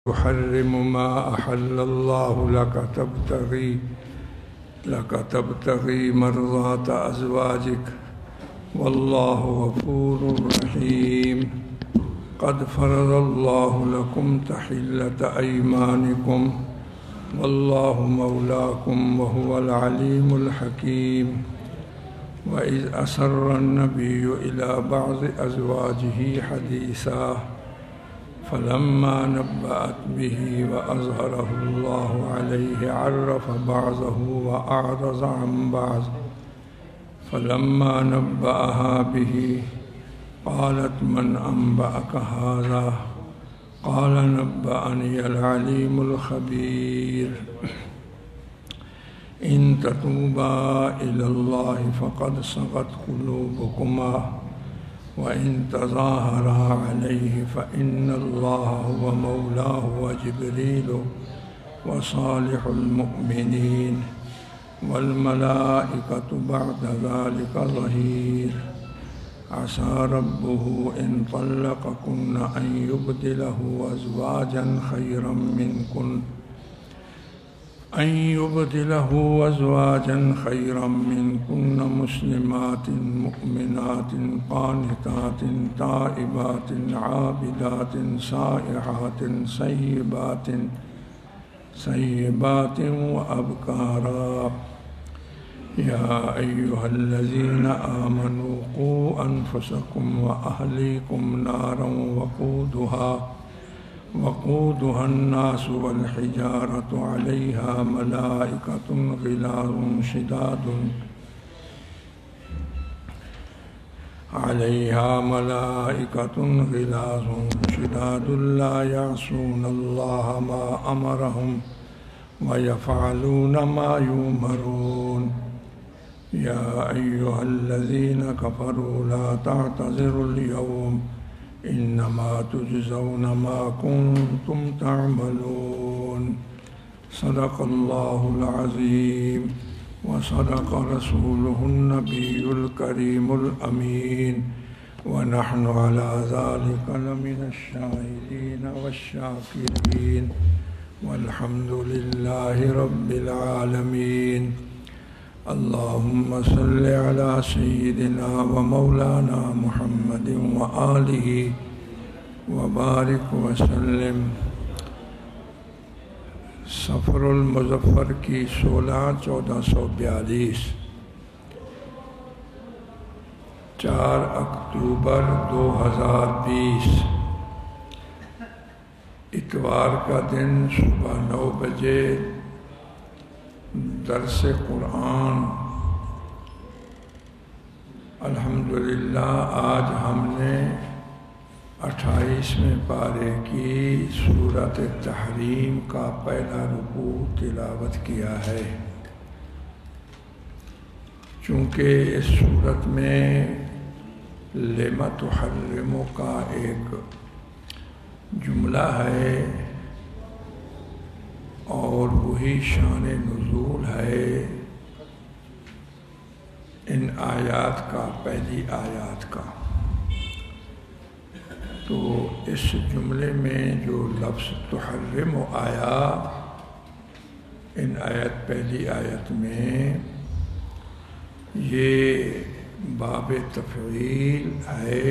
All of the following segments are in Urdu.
تحرم ما أحل الله لك تبتغي مرضات أزواجك والله غفور رحيم. قد فرض الله لكم تحلة أيمانكم والله مولاكم وهو العليم الحكيم. وإذ أسر النبي إلى بعض أزواجه حديثا فلما نبأت به وأظهره الله عليه عرف بعضه وأعرض عن بعض. فلما نبأها به قالت من أنبأك هذا؟ قال نبأني العليم الخبير. إن تتوبا إلى الله فقد صغت قلوبكما وإن تظاهرا عليه فإن الله هو مولاه وجبريل وصالح المؤمنين والملائكة بعد ذلك ظهير. عسى ربه إن طلقكن أن يبدله أزواجا خيرا منكن مسلمات مؤمنات قانتات تائبات عابدات سائحات سيبات وأبكارا. يا أيها الذين آمنوا قوا أنفسكم وأهليكم نارا وقودها الناس والحجارة عليها ملائكة غلاظ شداد لا يعصون الله ما أمرهم ويفعلون ما يؤمرون. يا أيها الذين كفروا لا تعتذروا اليوم إنما تجزون ما كنتم تعملون. صدق الله العظيم وصدق رسوله النبي الكريم الأمين ونحن على ذلك لمن الشاهدين والشاكرين والحمد لله رب العالمين. اللهم صل على سيدنا ومولانا محمد وآله وبارك وسلم. سفر المظفر کی 16/1442 4 اکتوبر 2020 اتوار کا دن صبح 9 بجے درس قرآن. الحمدللہ آج ہم نے 28ویں پارے کی سورۃ تحریم کا پہلا رکوع تلاوت کیا ہے. چونکہ اس سورت میں لم تحرم کا ایک جملہ ہے اور وہی شان نزول ہے ان آیات کا، پہلی آیات کا. تو اس جملے میں جو لفظ تحرم آیا ان پہلی آیت میں، یہ باب تفعیل ہے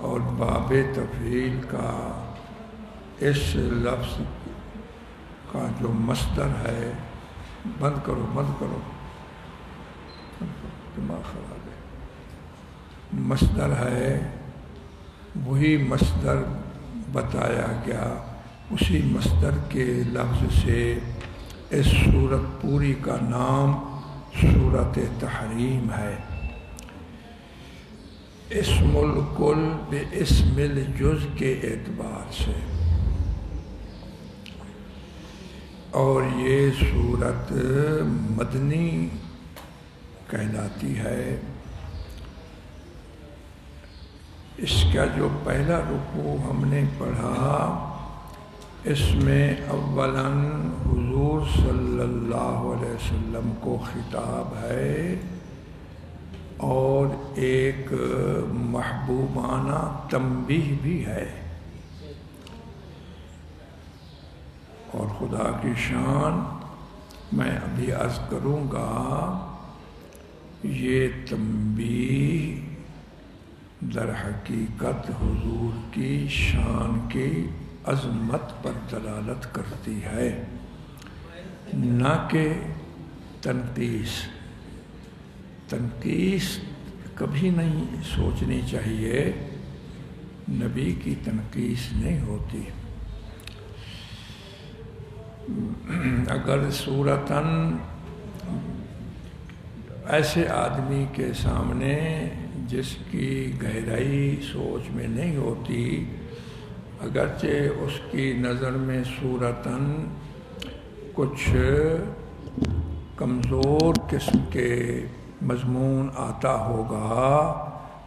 اور باب تفعیل کا اس لفظ کا جو مصدر ہے، بند کرو دماغ خراب ہے، مصدر ہے، وہی مصدر بتایا گیا. اسی مصدر کے لفظ سے اس سورت پوری کا نام سورۃ تحریم ہے. اسم الکل باسم الجز کے اعتبار سے، اور یہ سورت مدنی کہلاتی ہے. اس کا جو پہلا رکوع ہم نے پڑھا، اس میں اولاً حضور صلی اللہ علیہ وسلم کو خطاب ہے اور ایک محبوبانہ تنبیہ بھی ہے. اور خدا کی شان میں ابھی عرض کروں گا، یہ تنبیہ در حقیقت حضور کی شان کی عظمت پر دلالت کرتی ہے، نہ کہ تنقیس۔ تنقیس کبھی نہیں سوچنی چاہیے، نبی کی تنقیس نہیں ہوتی۔ اگر صورتاً ایسے آدمی کے سامنے جس کی گہرائی سوچ میں نہیں ہوتی، اگرچہ اس کی نظر میں صورتاً کچھ کمزور قسم کے مضمون آتا ہوگا،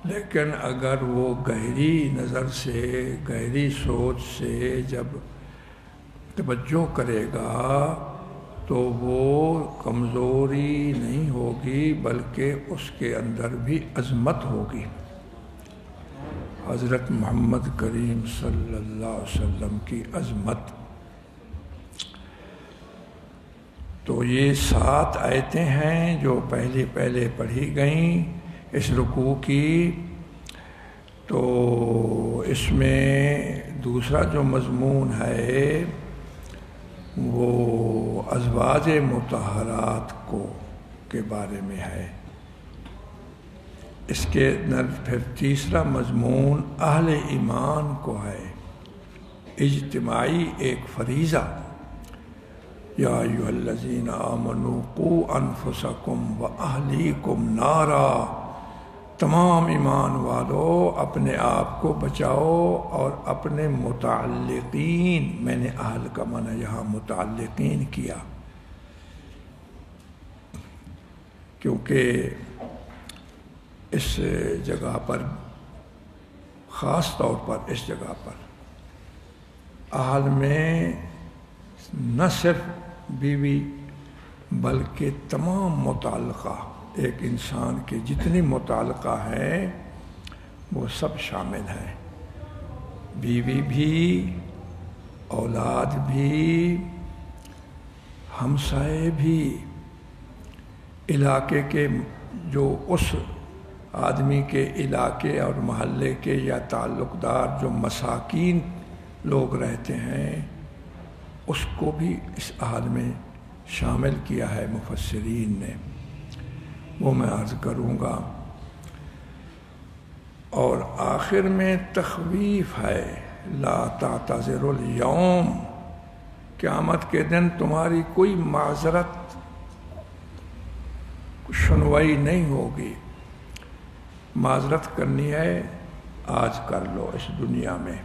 لیکن اگر وہ گہری نظر سے، گہری سوچ سے جب توجہ کرے گا تو وہ کمزوری نہیں ہوگی، بلکہ اس کے اندر بھی عظمت ہوگی۔ حضرت محمد کریم صلی اللہ علیہ وسلم کی عظمت۔ تو یہ 7 آیتیں ہیں جو پہلے پڑھی گئیں اس رکوع کی۔ تو اس میں دوسرا جو مضمون ہے وہ ازواج مطہرات کے بارے میں ہے۔ اس کے اندر پھر تیسرا مضمون اہل ایمان کو ہے، اجتماعی ایک فریضہ، یا ایھا الذین آمنوا قوا انفسکم واہلیکم نارا، تمام ایمان والو اپنے آپ کو بچاؤ اور اپنے متعلقین، میں نے اہل کا معنی یہاں متعلقین کیا، کیونکہ اس جگہ پر خاص طور پر اس جگہ پر اہل میں نہ صرف بیوی بلکہ تمام متعلقہ، ایک انسان کے جتنی متعلقہ ہیں وہ سب شامل ہیں، بیوی بھی، اولاد بھی، ہمسائے بھی، علاقے کے جو اس آدمی کے علاقے اور محلے کے یا تعلق دار جو مساکین لوگ رہتے ہیں، اس کو بھی اس اہل میں شامل کیا ہے مفسرین نے، وہ میں عرض کروں گا۔ اور آخر میں تخویف ہے، لا تعتذروا الیوم، قیامت کے دن تمہاری کوئی معذرت سنوائی نہیں ہوگی، معذرت کرنی ہے آج کر لو، اس دنیا میں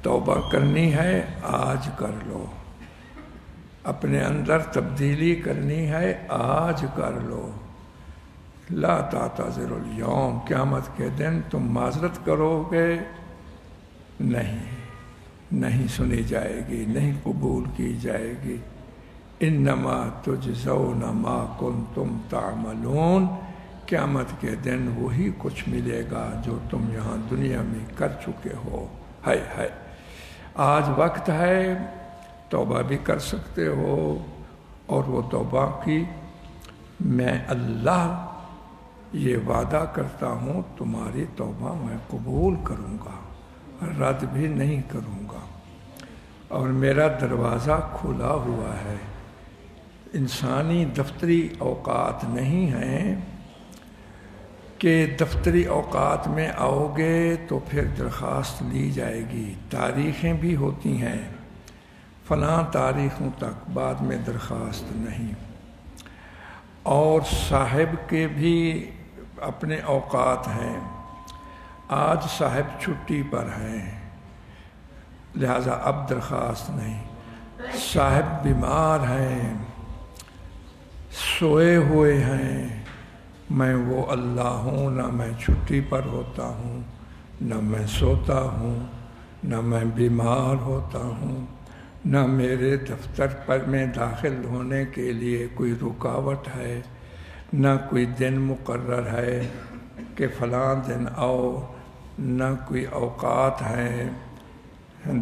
توبہ کرنی ہے آج کر لو، اپنے اندر تبدیلی کرنی ہے آج کر لو، لا تعتذروا الیوم، قیامت کے دن تم معذرت کرو گے نہیں سنی جائے گی، نہیں قبول کی جائے گی، انما تجزون ما کنتم تعملون، قیامت کے دن وہی کچھ ملے گا جو تم یہاں دنیا میں کر چکے ہو۔ ہے آج وقت ہے، توبہ بھی کر سکتے ہو، اور وہ توبہ کی میں اللہ یہ وعدہ کرتا ہوں تمہاری توبہ میں قبول کروں گا، رد بھی نہیں کروں گا، اور میرا دروازہ کھلا ہوا ہے۔ انسانی دفتری اوقات نہیں ہیں کہ دفتری اوقات میں آؤ گے تو پھر درخواست لی جائے گی، تاریخیں بھی ہوتی ہیں، فلاں تاریخوں تک، بعد میں درخواست نہیں، اور صاحب کے بھی اپنے اوقات ہیں، آج صاحب چھٹی پر ہیں لہذا اب درخواست نہیں، صاحب بیمار ہیں، سوئے ہوئے ہیں، میں وہ اللہ ہوں، نہ میں چھٹی پر ہوتا ہوں، نہ میں سوتا ہوں، نہ میں بیمار ہوتا ہوں، نہ میرے دفتر پر میں داخل ہونے کے لیے کوئی رکاوٹ ہے، نہ کوئی دن مقرر ہے کہ فلاں دن آؤ، نہ کوئی اوقات ہیں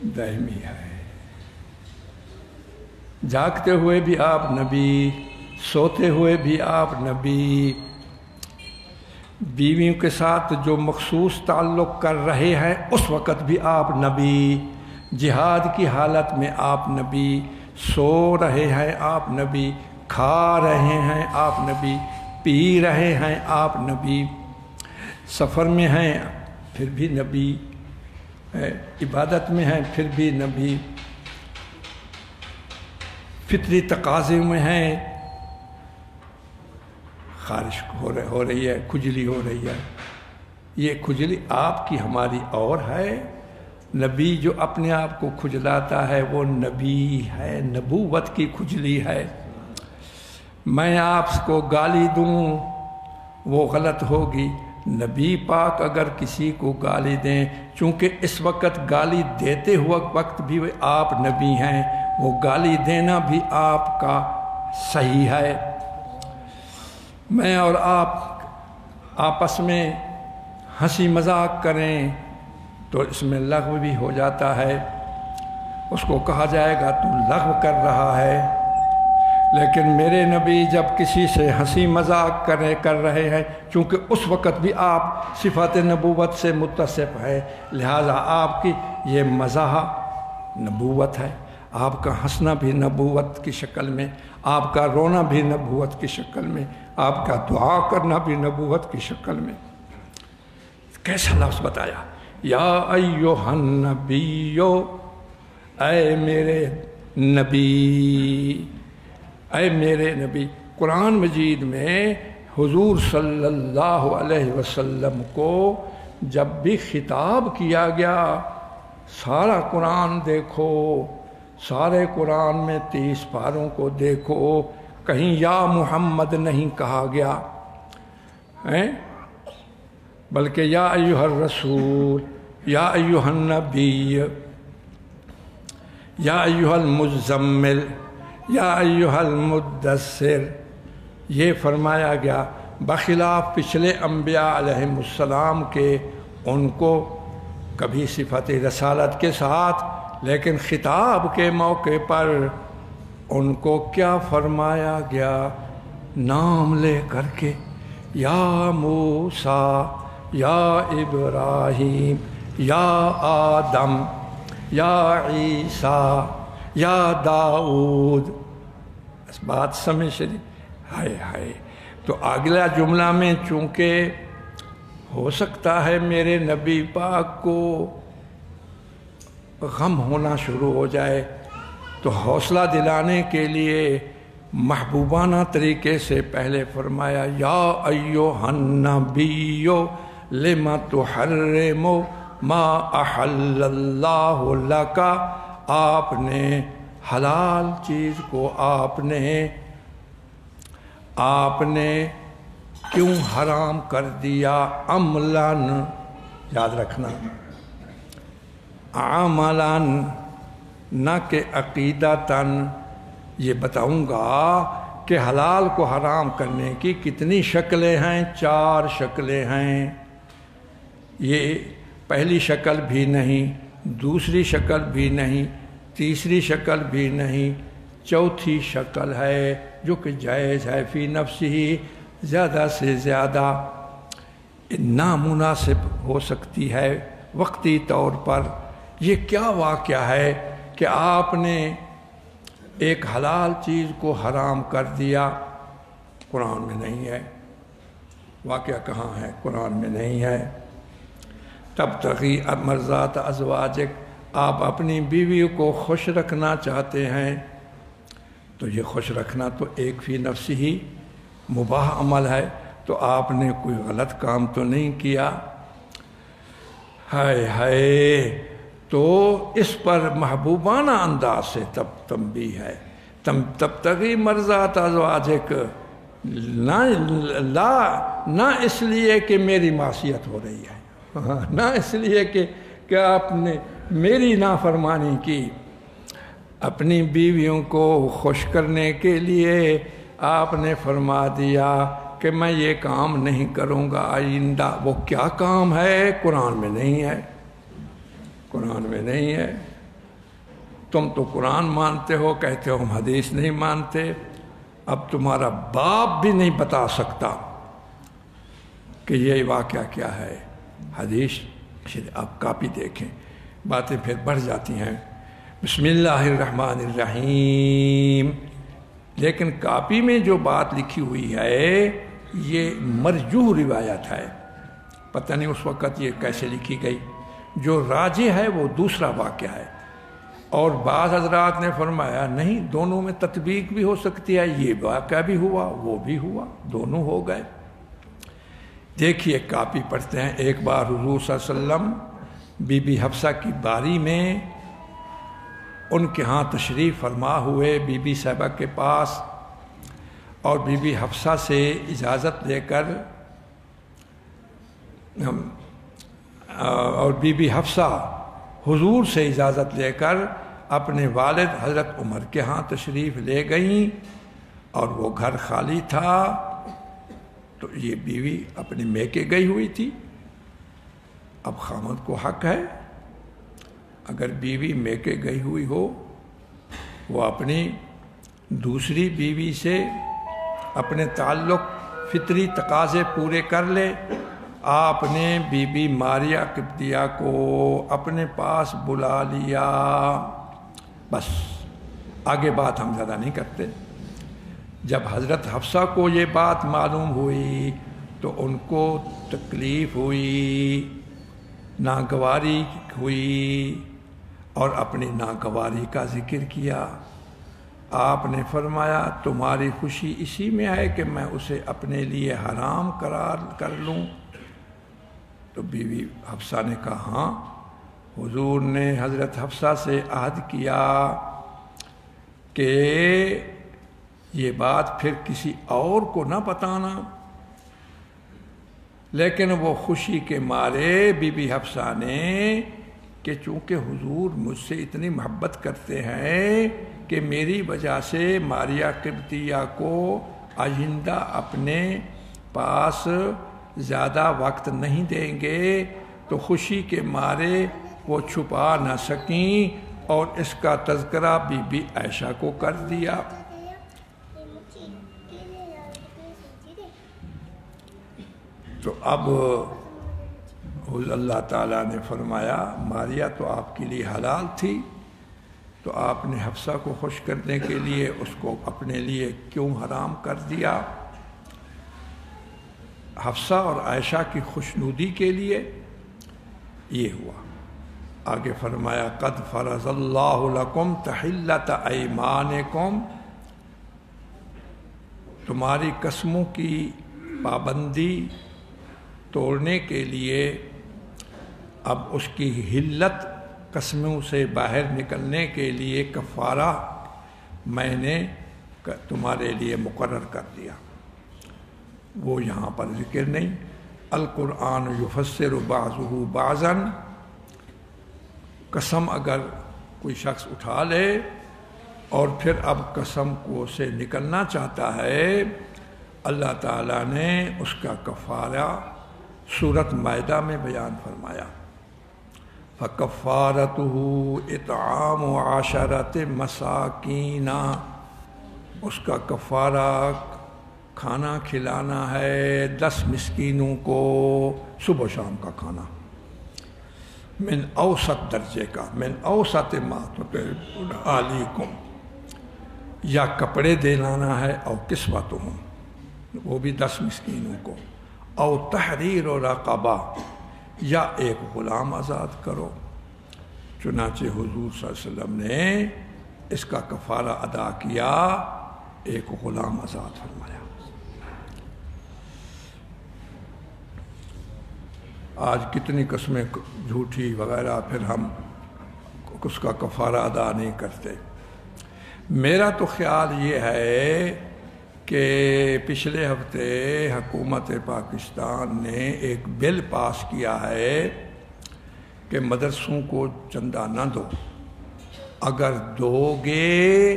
دائمی ہے۔ جاگتے ہوئے بھی آپ نبی، سوتے ہوئے بھی آپ نبی، بیویوں کے ساتھ جو مخصوص تعلق کر رہے ہیں اس وقت بھی آپ نبی، جہاد کی حالت میں آپ نبی، سو رہے ہیں آپ نبی، کھا رہے ہیں آپ نبی، پی رہے ہیں آپ نبی، سفر میں ہیں پھر بھی نبی، عبادت میں ہیں پھر بھی نبی، فطری تقاضے میں ہیں، خارش ہو رہی ہے، کھجلی ہو رہی ہے، یہ کھجلی آپ کی ہماری اور ہے۔ نبی جو اپنے آپ کو کھجلاتا ہے وہ نبی ہے، نبوت کی کھجلی ہے۔ میں آپ کو گالی دوں وہ غلط ہوگی، نبی پاک اگر کسی کو گالی دیں، چونکہ اس وقت گالی دیتے ہوئے وقت بھی آپ نبی ہیں، وہ گالی دینا بھی آپ کا صحیح ہے۔ میں اور آپ آپس میں ہنسی مذاق کریں تو اس میں لغو بھی ہو جاتا ہے، اس کو کہا جائے گا تو لغو کر رہا ہے۔ لیکن میرے نبی جب کسی سے ہنسی مذاق کر رہے ہیں، چونکہ اس وقت بھی آپ صفات نبوت سے متصف ہے، لہذا آپ کی یہ مزاح نبوت ہے، آپ کا ہنسنا بھی نبوت کی شکل میں، آپ کا رونا بھی نبوت کی شکل میں، آپ کا دعا کرنا بھی نبوت کی شکل میں۔ کیسا لفظ بتایا، یا ایھا النبیو، اے میرے نبی، اے میرے نبی۔ قرآن مجید میں حضور صلی اللہ علیہ وسلم کو جب بھی خطاب کیا گیا، سارا قرآن دیکھو، سارے قرآن میں 30 پاروں کو دیکھو، کہیں یا محمد نہیں کہا گیا، بلکہ یا ایھا الرسول، یا ایھا النبی، یا ایھا المزمل، یا ایھا المدثر، یہ فرمایا گیا، بخلاف پچھلے انبیاء علیہ السلام کے، ان کو کبھی صفت رسالت کے ساتھ، لیکن خطاب کے موقع پر ان کو کیا فرمایا گیا، نام لے کر کے، یا موسیٰ، یا ابراہیم، یا آدم، یا عیسیٰ، یا داؤد۔ اس بات سمجھ شریف ہائے ہائے۔ تو اگلا جملہ میں چونکہ ہو سکتا ہے میرے نبی پاک کو غم ہونا شروع ہو جائے، تو حوصلہ دلانے کے لیے محبوبانہ طریقے سے پہلے فرمایا، یا ایھا النبی لم تحرم ما احل اللہ لک، آپ نے حلال چیز کو آپ نے کیوں حرام کر دیا، عملاً، یاد رکھنا، عملاً نہ کہ عقیدتاً۔ یہ بتاؤں گا کہ حلال کو حرام کرنے کی کتنی شکلیں ہیں، 4 شکلیں ہیں۔ یہ پہلی شکل بھی نہیں، دوسری شکل بھی نہیں، تیسری شکل بھی نہیں، چوتھی شکل ہے جو کہ جائز ہے فی نفسہ، زیادہ سے زیادہ نامناسب ہو سکتی ہے وقتی طور پر۔ یہ کیا واقعہ ہے کہ آپ نے ایک حلال چیز کو حرام کر دیا، قرآن میں نہیں ہے، واقعہ کہاں ہے، قرآن میں نہیں ہے۔ تبتغی مرضات ازواجک، آپ اپنی بیوی کو خوش رکھنا چاہتے ہیں، تو یہ خوش رکھنا تو ایک فی نفسی ہی مباح عمل ہے، تو آپ نے کوئی غلط کام تو نہیں کیا، ہائے ہائے۔ تو اس پر محبوبانہ انداز سے تب تنبیہ ہے، تبتغی مرضات ازواجک، نہ اس لیے کہ میری معصیت ہو رہی ہے، نہ اس لیے کہ آپ نے میری نافرمانی کی، اپنی بیویوں کو خوش کرنے کے لیے آپ نے فرما دیا کہ میں یہ کام نہیں کروں گا آئندہ۔ وہ کیا کام ہے، قرآن میں نہیں ہے، قرآن میں نہیں ہے۔ تم تو قرآن مانتے ہو، کہتے ہو ہم حدیث نہیں مانتے، اب تمہارا باپ بھی نہیں بتا سکتا کہ یہ واقعہ کیا ہے۔ حدیث آپ کاپی دیکھیں، باتیں پھر بڑھ جاتی ہیں۔ بسم اللہ الرحمن الرحیم، لیکن کاپی میں جو بات لکھی ہوئی ہے یہ مرجوح روایت ہے، پتہ نہیں اس وقت یہ کیسے لکھی گئی۔ جو راجح ہے وہ دوسرا واقعہ ہے، اور بعض حضرات نے فرمایا نہیں، دونوں میں تطبیق بھی ہو سکتی ہے، یہ واقعہ بھی ہوا وہ بھی ہوا، دونوں ہو گئے۔ دیکھیے کاپی پڑھتے ہیں۔ ایک بار حضور صلی اللہ علیہ وسلم بی بی حفصہ کی باری میں ان کے ہاں تشریف فرما ہوئے بی بی صاحبہ کے پاس، اور بی بی حفصہ سے اجازت لے کر اور بی بی حفصہ حضور سے اجازت لے کر اپنے والد حضرت عمر کے ہاں تشریف لے گئیں، اور وہ گھر خالی تھا، تو یہ بیوی اپنے میکے گئی ہوئی تھی۔ اب خامد کو حق ہے، اگر بیوی میکے گئی ہوئی ہو وہ اپنی دوسری بیوی سے اپنے تعلق فطری تقاضے پورے کر لے۔ آپ نے بی بی ماریہ قبطیہ کو اپنے پاس بلا لیا، بس آگے بات ہم زیادہ نہیں کرتے۔ جب حضرت حفصہ کو یہ بات معلوم ہوئی تو ان کو تکلیف ہوئی، ناگواری ہوئی، اور اپنی ناگواری کا ذکر کیا۔ آپ نے فرمایا تمہاری خوشی اسی میں ہے کہ میں اسے اپنے لیے حرام قرار کر لوں؟ تو بیوی حفصہ نے کہا ہاں۔ حضور نے حضرت حفصہ سے عہد کیا کہ یہ بات پھر کسی اور کو نہ بتانا، لیکن وہ خوشی کے مارے بی بی حفصہ نے کہ چونکہ حضور مجھ سے اتنی محبت کرتے ہیں کہ میری وجہ سے ماریہ قبطیہ کو آئندہ اپنے پاس زیادہ وقت نہیں دیں گے، تو خوشی کے مارے وہ چھپا نہ سکیں اور اس کا تذکرہ بی بی عائشہ کو کر دیا۔ تو اب اللہ تعالیٰ نے فرمایا ماریہ تو آپ کے لیے حلال تھی، تو آپ نے حفصہ کو خوش کرنے کے لیے اس کو اپنے لیے کیوں حرام کر دیا؟ حفصہ اور عائشہ کی خوشنودی کے لیے یہ ہوا۔ آگے فرمایا قد فرض اللہ لکم تحلۃ ایمانکم، تمہاری قسموں کی پابندی توڑنے کے لیے اب اس کی حلت، قسموں سے باہر نکلنے کے لیے کفارہ میں نے تمہارے لیے مقرر کر دیا۔ وہ یہاں پر ذکر نہیں۔ القرآن یفسر بعضہ بعضا، قسم اگر کوئی شخص اٹھا لے اور پھر اب قسم کو سے نکلنا چاہتا ہے، اللہ تعالیٰ نے اس کا کفارہ سورۃ مائدہ میں بیان فرمایا۔ فَكَفَّارَتُهُ إِطْعَامُ عَشَرَةِ مَسَاكِينَ، اس کا کفارہ کھانا کھلانا ہے 10 مسکینوں کو، صبح و شام کا کھانا، من اوسط درجے کا، من اوسط ما تطعمون اہلیکم، یا کپڑے دلانا ہے، او کسوتہم، وہ بھی 10 مسکینوں کو، او تحریر رقبہ، یا ایک غلام آزاد کرو۔ چنانچہ حضور صلی اللہ علیہ وسلم نے اس کا کفارہ ادا کیا، ایک غلام آزاد فرمایا۔ آج کتنی قسمیں جھوٹی وغیرہ پھر ہم اس کا کفارہ ادا نہیں کرتے۔ میرا تو خیال یہ ہے کہ پچھلے ہفتے حکومت پاکستان نے ایک بل پاس کیا ہے کہ مدرسوں کو چندہ نہ دو، اگر دو گے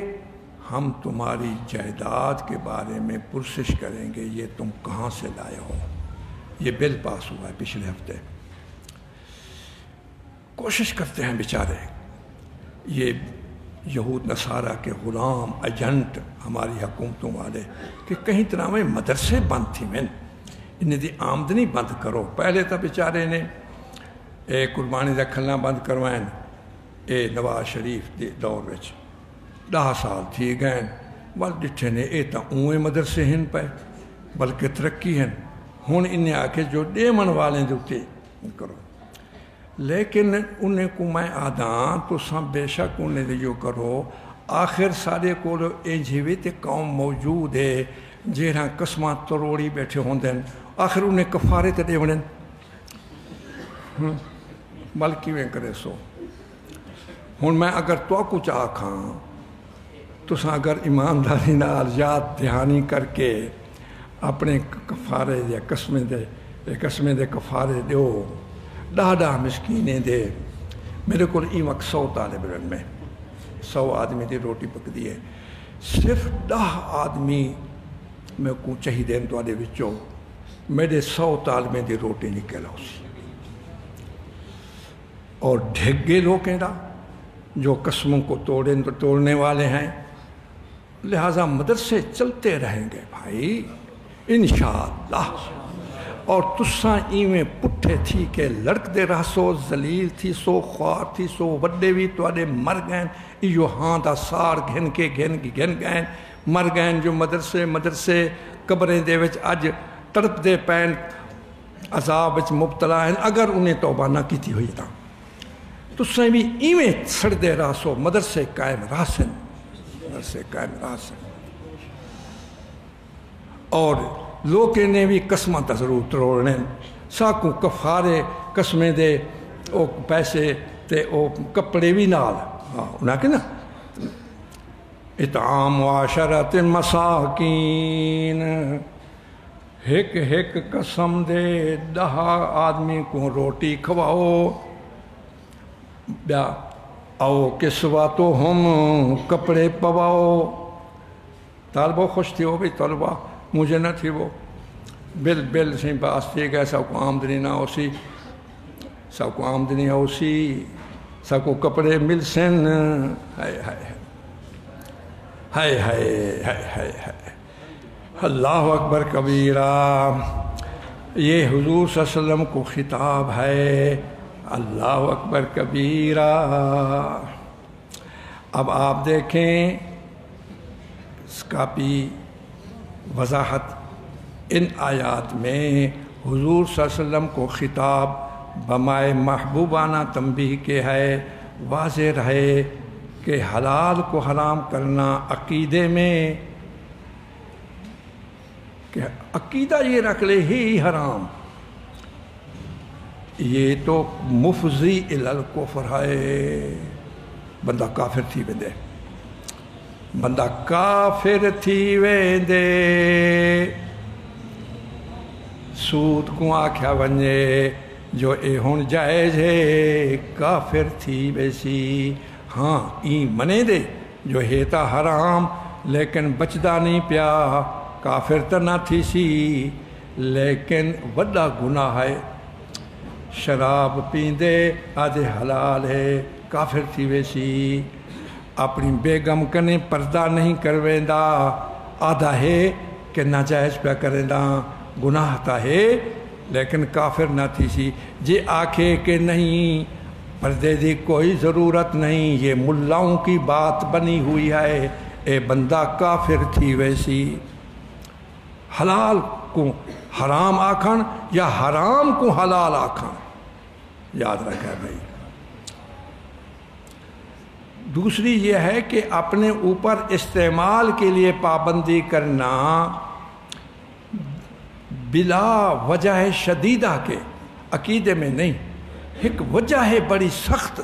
ہم تمہاری جائیداد کے بارے میں پرسش کریں گے، یہ تم کہاں سے لائے ہو۔ یہ بل پاس ہوا ہے پچھلے ہفتے۔ کوشش کرتے ہیں بیچارے، یہ یہود نصارہ کے غلام ایجنٹ ہماری حکومتوں والے کہ کہیں طرح میں مدرسے بند تھی، میں انہیں دی آمدنی بند کرو. پہلے تو بیچارے نے قربانی دا کھلنا بند کروائیں اے نواز شریف دے دور وچ 10 سال تھی گئے بل ڈٹھے نے اے تا اوے مدرسے ہیں پہ بلکہ ترقی ہیں ہن انہیں آکے جو ڈیمن والے دوتے کرو. لیکن انہیں کو میں آدھاں تو سب بے شک انہیں دے جو کرو آخر سارے کو انجھوی تے قوم موجود ہے جہاں قسمہ تروڑی بیٹھے ہوندے ہیں آخر انہیں کفارے تے دے ونن بلکہ میں کرے سو. ہن میں اگر تو کچھ آکھاں تو اگر ایمانداری نال یاد دہانی کر کے اپنے کفارے یا قسمیں دے کفارے دیو 10 مسکینیں دے. میرے کو این وقت 100 طالب علم میں 100 آدمی دی روٹی پکدی ہے صرف 10 آدمی میں کو چاہیے تو آدھے وچوں میرے 100 طالبیں دی روٹی نکل ہو سی. اور ڈھگے لوگ ہیں جو قسموں کو توڑنے والے ہیں لہٰذا مدرسے چلتے رہیں گے بھائی انشاءاللہ. اور تساں ایویں پٹھے تھی کہ لڑک دے رہ سو ذلیل تھی سو خوار تھی سو وڈے بھی تو آدھے مر گئیں ایو ہاں دا سار گھن گئیں مر گئیں جو مدرسے قبریں دے وچ اج تڑپ دے پین عذاب وچ مبتلا ہیں اگر انہیں توبہ نہ کیتی ہوئی تھا تساں بھی ایویں سڑ دے رہ سو مدرسے قائم راسن اور لوگ نے بھی قسمہ تا ضرور تروڑنے ساکوں کفارے قسمیں دے او پیسے تے او کپڑے بھی نال انہاں کہ نا اطعام وعشرت مساکین ایک قسم دے 10 آدمی کو روٹی کھواؤ بیا او کسوا تو ہم کپڑے پواؤ. طالبہ خوش تھی ہو بھی طالبہ مجھے نہ تھی وہ بل سے باس تھی گئے سب کو آمدنی نہ ہو سی سب کو آمدنی ہو سی سب کو کپڑے مل سن. اللہ اکبر کبیرہ. یہ حضور صلی اللہ علیہ وسلم کو خطاب ہے. اللہ اکبر کبیرہ. اب آپ دیکھیں اس کا بھی وضاحت ان آیات میں حضور صلی اللہ علیہ وسلم کو خطاب بمائے محبوبانہ تنبیہ کے ہے. واضح رہے کہ حلال کو حرام کرنا عقیدے میں کہ عقیدہ یہ رکھ لے ہی حرام یہ تو مفضی الی الکفر ہے. بندہ کافر تھی ویندے بندہ کافر تھی ویندے. سود کو آکھیا ونجے جو اے ہون جائز ہے کافر تھی ویسی. ہاں این منے دے جو ہیتا حرام لیکن بچدا نہیں پیا کافر تو نہ تھی سی لیکن وڈا گناہ ہے. شراب پیندے آدھے حلال ہے کافر تھی ویسی. اپنی بیگم کنے پردہ نہیں کرویندا آدھا ہے کہ ناجائز پیا کریندا گناہ تا ہے لیکن کافر نہ تھی سی. جے آکھے کہ نہیں پردے دی کوئی ضرورت نہیں یہ ملاؤں کی بات بنی ہوئی ہے اے بندہ کافر تھی ویسی. حلال کو حرام آکھن یا حرام کو حلال آکھن یاد رکھے بھائی. دوسری یہ ہے کہ اپنے اوپر استعمال کے لیے پابندی کرنا بلا وجہ شدیدہ کے عقیدے میں نہیں. ایک وجہ ہے بڑی سخت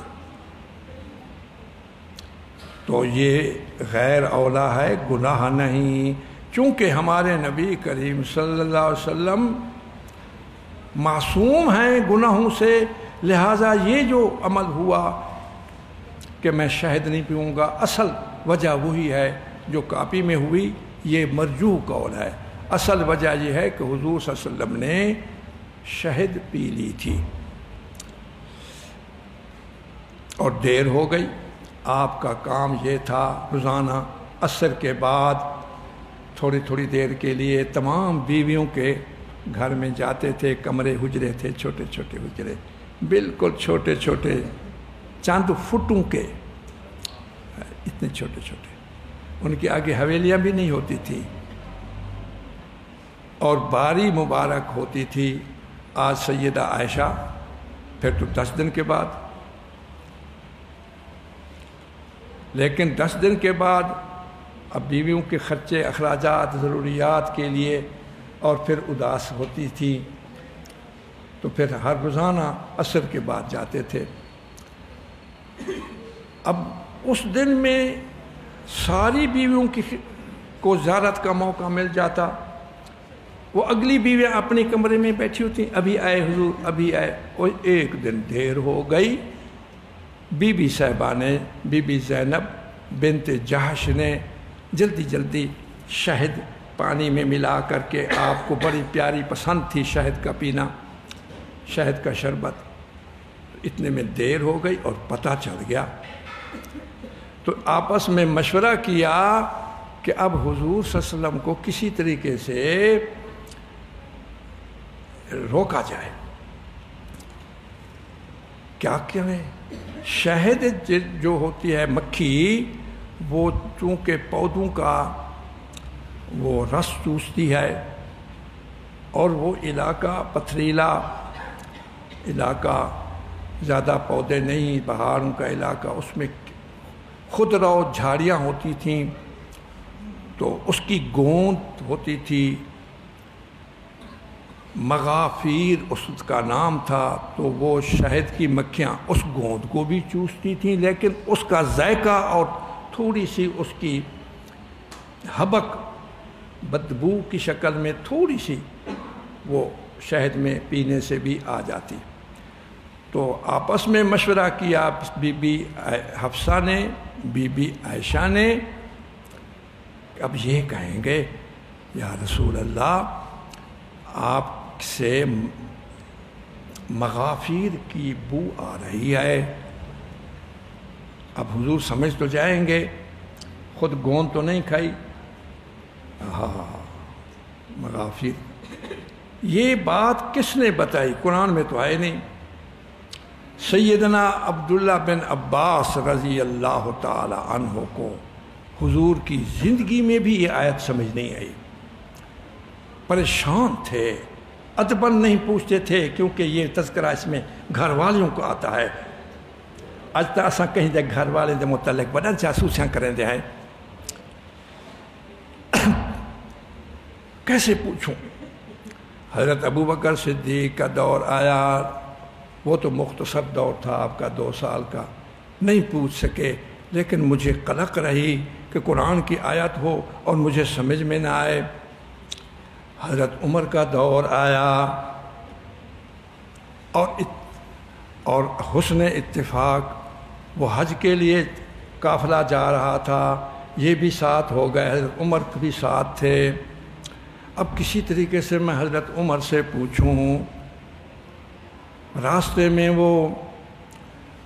تو یہ غیر اولا ہے گناہ نہیں. چونکہ ہمارے نبی کریم صلی اللہ علیہ وسلم معصوم ہیں گناہوں سے لہٰذا یہ جو عمل ہوا کہ میں شہد نہیں پیوں گا اصل وجہ وہی ہے جو کاپی میں ہوئی. یہ مرجوح قول ہے. اصل وجہ یہ ہے کہ حضور صلی اللہ علیہ وسلم نے شہد پی لی تھی اور دیر ہو گئی. آپ کا کام یہ تھا روزانہ عصر کے بعد تھوڑی تھوڑی دیر کے لیے تمام بیویوں کے گھر میں جاتے تھے. کمرے حجرے تھے، چھوٹے چھوٹے حجرے، بالکل چھوٹے چھوٹے چند فٹوں کے، اتنے چھوٹے چھوٹے. ان کے آگے حویلیاں بھی نہیں ہوتی تھی اور باری مبارک ہوتی تھی. آج سیدہ عائشہ، پھر تو 10 دن کے بعد، لیکن 10 دن کے بعد اب بیویوں کے خرچے اخراجات ضروریات کے لیے اور پھر اداس ہوتی تھی تو پھر ہر روزانہ عصر کے بعد جاتے تھے. اب اس دن میں ساری بیویوں کو زیارت کا موقع مل جاتا. وہ اگلی بیویاں اپنے کمرے میں بیٹھی ہوتی، ابھی آئے حضور، ابھی آئے. اور ایک دن دیر ہو گئی، بی بی صاحبہ نے، بی بی زینب بنت جہش نے جلدی جلدی شہد پانی میں ملا کر کے، آپ کو بڑی پیاری پسند تھی شہد کا پینا، شہد کا شربت. اتنے میں دیر ہو گئی اور پتہ چل گیا تو آپس میں مشورہ کیا کہ اب حضور صلی اللہ علیہ وسلم کو کسی طریقے سے روکا جائے. کیا کریں؟ شہد جو ہوتی ہے مکھی، وہ چونکہ پودوں کا وہ رس چوستی ہے اور وہ علاقہ پتھریلا علاقہ، زیادہ پودے نہیں، پہاڑوں کا علاقہ، اس میں خضرا جھاڑیاں ہوتی تھیں تو اس کی گوند ہوتی تھی، مغافیر اس کا نام تھا. تو وہ شہد کی مکھیاں اس گوند کو بھی چوستی تھیں، لیکن اس کا ذائقہ اور تھوڑی سی اس کی حبک بدبو کی شکل میں تھوڑی سی وہ شہد میں پینے سے بھی آ جاتی. تو آپس میں مشورہ کیا بی بی حفصہ نے، بی بی عائشہ نے. اب یہ کہیں گے یا رسول اللہ، آپ سے مغافیر کی بو آ رہی ہے. اب حضور سمجھ تو جائیں گے، خود گوند تو نہیں کھائی. ہاں، مغافیر. یہ بات کس نے بتائی؟ قرآن میں تو آئے نہیں. سیدنا عبداللہ بن عباس رضی اللہ تعالی عنہ کو حضور کی زندگی میں بھی یہ آیت سمجھ نہیں آئی. پریشان تھے، ادباً نہیں پوچھتے تھے، کیونکہ یہ تذکرہ اس میں گھر والوں کو آتا ہے. اج تک اساں کہیں دے گھر والے دے متعلق بڑا جاسوسیاں کریں دے ہیں. کیسے پوچھوں؟ حضرت ابو بکر صدیق کا دور آیا، وہ تو مختصر دور تھا آپ کا 2 سال کا، نہیں پوچھ سکے. لیکن مجھے قلق رہی کہ قرآن کی آیت ہو اور مجھے سمجھ میں نہ آئے. حضرت عمر کا دور آیا اور حسن اتفاق وہ حج کے لیے قافلہ جا رہا تھا، یہ بھی ساتھ ہو گئے، حضرت عمر بھی ساتھ تھے. اب کسی طریقے سے میں حضرت عمر سے پوچھوں. راستے میں وہ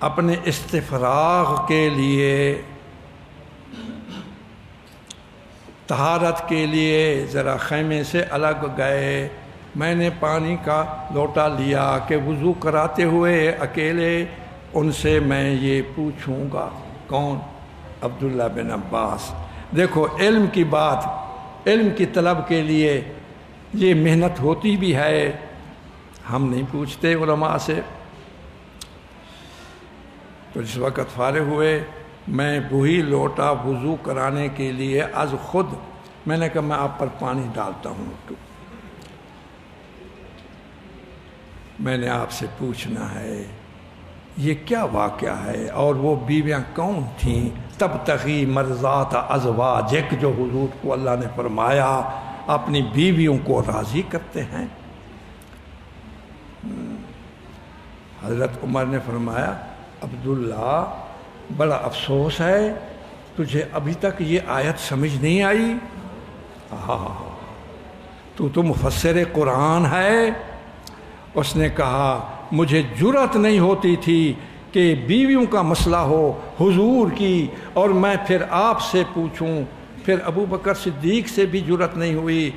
اپنے استفراغ کے لیے، طہارت کے لیے ذرا خیمے سے الگ گئے. میں نے پانی کا لوٹا لیا کہ وضو کراتے ہوئے اکیلے ان سے میں یہ پوچھوں گا. کون؟ عبداللہ بن عباس. دیکھو علم کی بات، علم کی طلب کے لیے یہ محنت ہوتی بھی ہے. ہم نہیں پوچھتے علماء سے. تو جس وقت فارغ ہوئے، میں وہی لوٹا وضو کرانے کے لیے از خود میں نے کہا میں آپ پر پانی ڈالتا ہوں، میں نے آپ سے پوچھنا ہے یہ کیا واقعہ ہے اور وہ بیویاں کون تھیں؟ تبتغی مرضات ازواجک، جو حضور کو اللہ نے فرمایا اپنی بیویوں کو راضی کرتے ہیں. حضرت عمر نے فرمایا عبداللہ بڑا افسوس ہے تجھے ابھی تک یہ آیت سمجھ نہیں آئی. تو مفسر قرآن ہے. اس نے کہا مجھے جرأت نہیں ہوتی تھی کہ بیویوں کا مسئلہ ہو حضور کی اور میں پھر آپ سے پوچھوں. پھر ابو بکر صدیق سے بھی جرأت نہیں ہوئی،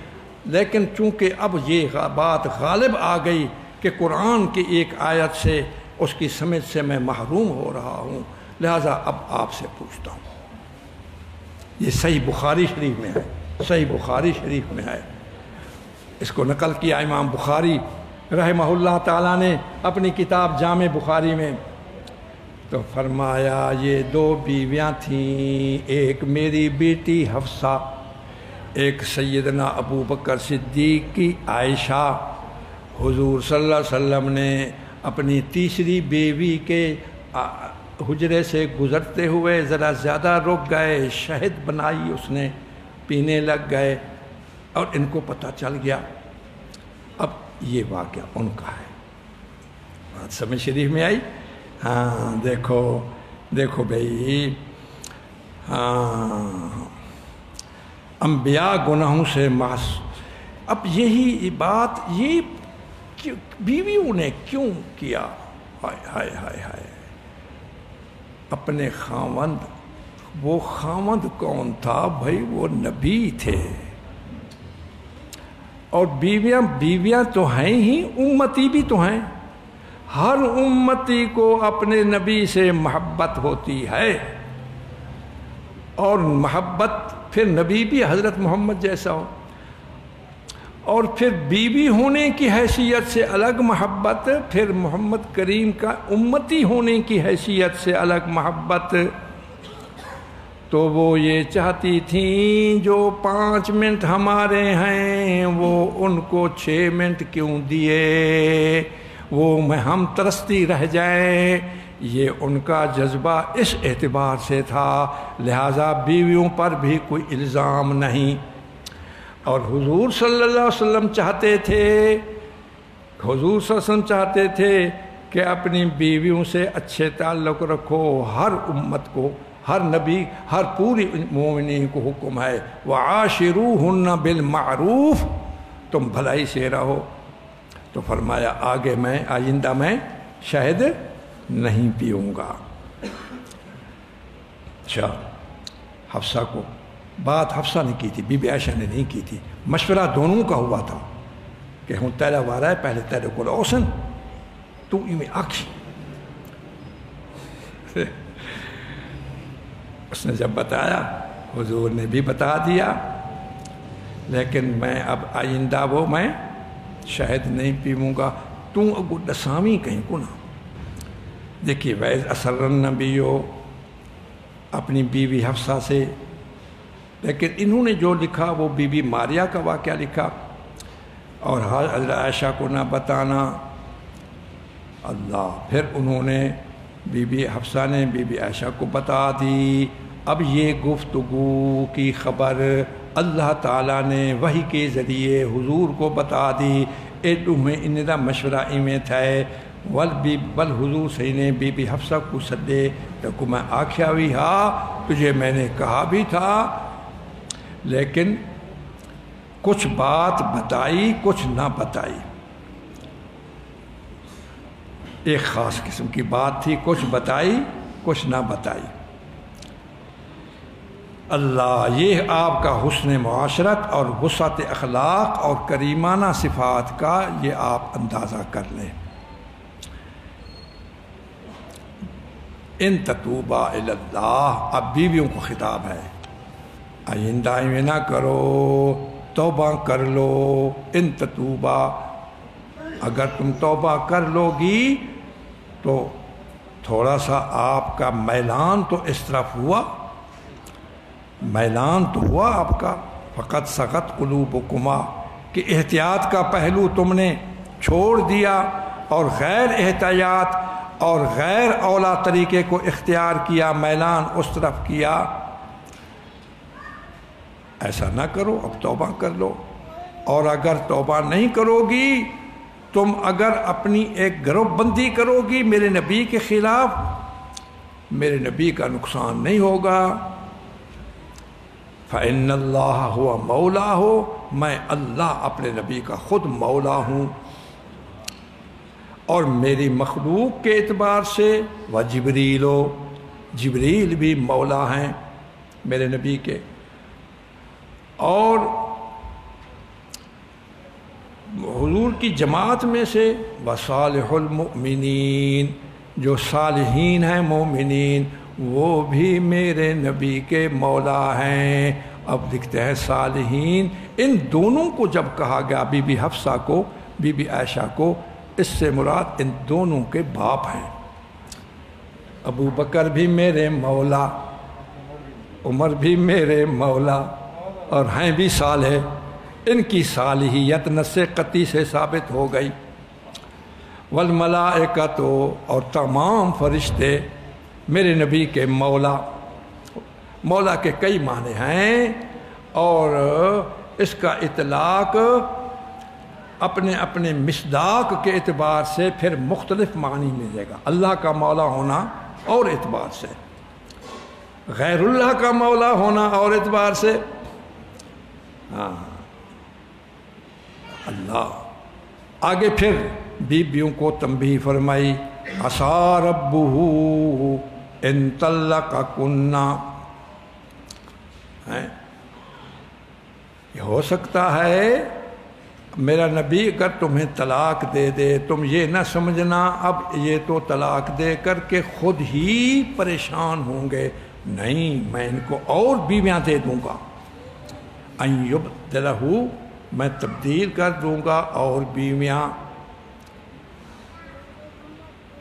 لیکن چونکہ اب یہ بات غالب آ گئی کہ قرآن کی ایک آیت سے اس کی سمجھ سے میں محروم ہو رہا ہوں، لہٰذا اب آپ سے پوچھتا ہوں. یہ صحیح بخاری شریف میں ہے، صحیح بخاری شریف میں ہے. اس کو نقل کیا امام بخاری رحمہ اللہ تعالیٰ نے اپنی کتاب جامع بخاری میں. تو فرمایا یہ 2 بیویاں تھیں، ایک میری بیٹی حفصہ، ایک سیدنا ابو بکر صدیق کی عائشہ. حضور صلی اللہ علیہ وسلم نے اپنی تیسری بیوی کے حجرے سے گزرتے ہوئے ذرا زیادہ رک گئے، شہد بنائی اس نے، پینے لگ گئے اور ان کو پتہ چل گیا. اب یہ واقعہ ان کا ہے. بات سمجھ شریف میں آئی؟ ہاں دیکھو بھائی، ہاں انبیاء گناہوں سے معصوم. اب یہی بات یہ بیویوں نے کیوں کیا؟ ہائے ہائے ہائے ہائے. اپنے خاوند، وہ خاوند کون تھا بھائی؟ وہ نبی تھے. اور بیویاں تو ہیں ہی، امتی بھی تو ہیں. ہر امتی کو اپنے نبی سے محبت ہوتی ہے، اور محبت پھر نبی بھی حضرت محمد جیسا ہو، اور پھر بیوی ہونے کی حیثیت سے الگ محبت، پھر محمد کریم کا امتی ہونے کی حیثیت سے الگ محبت. تو وہ یہ چاہتی تھیں جو 5 منٹ ہمارے ہیں وہ ان کو 6 منٹ کیوں دیے، وہ میں ہم ترستی رہ جائیں. یہ ان کا جذبہ اس اعتبار سے تھا، لہٰذا بیویوں پر بھی کوئی الزام نہیں. اور حضور صلی اللہ علیہ وسلم چاہتے چاہتے تھے کہ اپنی بیویوں سے اچھے تعلق رکھو. ہر امت کو، ہر نبی، ہر پوری مومنین کو حکم ہے وَعَاشِرُوهُنَّ بِالْمَعْرُوفِ، تم بھلائی سے رہو. تو فرمایا آئندہ میں شہد نہیں پیوں گا. اچھا، حفصہ کو بات حفصہ نے کی تھی، بی بی عائشہ نے نہیں کی تھی. مشورہ دونوں کا ہوا تھا کہ ہوں تیرا وارا ہے، پہلے تیرے کو روشن تو میں آنکھی. اس نے جب بتایا، حضور نے بھی بتا دیا، لیکن میں اب آئندہ میں شہد نہیں پیوں گا. تو اگو ڈسامی کہیں کو نا. دیکھیے وَإِذْ أَسَرَّ النَّبِيُّ اپنی بیوی حفصہ سے، لیکن انہوں نے جو لکھا وہ بی بی ماریہ کا واقعہ لکھا، اور حضرت عائشہ کو نہ بتانا. اللہ، پھر انہوں نے بی بی حفصہ نے بی بی عائشہ کو بتا دی. اب یہ گفتگو کی خبر اللہ تعالیٰ نے وحی کے ذریعے حضور کو بتا دی. ان دا مشورہ ایویں تھا ول حضور صحیح نے بی بی حفصہ کو سدے تو میں آکھیا بھی ہاں تجھے میں نے کہا بھی تھا، لیکن کچھ بات بتائی کچھ نہ بتائی. ایک خاص قسم کی بات تھی، کچھ بتائی کچھ نہ بتائی. اللہ، یہ آپ کا حسن معاشرت اور وسعت اخلاق اور کریمانہ صفات کا یہ آپ اندازہ کر لیں. ان تتوبا الی اللہ، اب بیویوں کو خطاب ہے، آئندہ میں نہ کرو، توبہ کر لو. ان تتوبا، اگر تم توبہ کر لو گی تو تھوڑا سا آپ کا میلان تو اس طرف ہوا، میلان تو ہوا آپ کا. فقط سقط قلوبکما، کہ احتیاط کا پہلو تم نے چھوڑ دیا اور غیر احتیاط اور غیر اولا طریقے کو اختیار کیا، میلان اس طرف کیا. ایسا نہ کرو، اب توبہ کر لو. اور اگر توبہ نہیں کرو گی، تم اگر اپنی ایک گروہ بندی کرو گی میرے نبی کے خلاف، میرے نبی کا نقصان نہیں ہوگا. فَإِنَّ اللَّهَ هُوَ مَوْلَاهُ، میں اللہ اپنے نبی کا خود مولا ہوں. اور میری مخلوق کے اعتبار سے و جبریل بھی مولا ہیں میرے نبی کے، اور حضور کی جماعت میں سے وصالح المؤمنین، جو صالحین ہیں مومنین، وہ بھی میرے نبی کے مولا ہیں۔ اب دکھتے ہیں صالحین، ان دونوں کو جب کہا گیا، بی بی حفصہ کو، بی بی عائشہ کو، اس سے مراد ان دونوں کے باپ ہیں۔ ابو بکر بھی میرے مولا، عمر بھی میرے مولا، اور ہیں بھی صالح۔ ان کی صالحیت نص قطعی سے ثابت ہو گئی۔ والملائکۃ، اور تمام فرشتے میرے نبی کے مولا۔ مولا کے کئی معنی ہیں، اور اس کا اطلاق اپنے اپنے مصداق کے اعتبار سے پھر مختلف معنی ملے گا۔ اللہ کا مولا ہونا اور اعتبار سے، غیر اللہ کا مولا ہونا اور اعتبار سے، ہاں اللہ۔ آگے پھر بیویوں کو تنبیہ فرمائی، عسیٰ ربہ ان طلقکن، یہ ہو سکتا ہے میرا نبی اگر تمہیں طلاق دے دے، تم یہ نہ سمجھنا اب یہ تو طلاق دے کر کے خود ہی پریشان ہوں گے، نہیں، میں ان کو اور بیویاں دے دوں گا، ان یبدلہ، میں تبدیل کر دوں گا اور بیویاں۔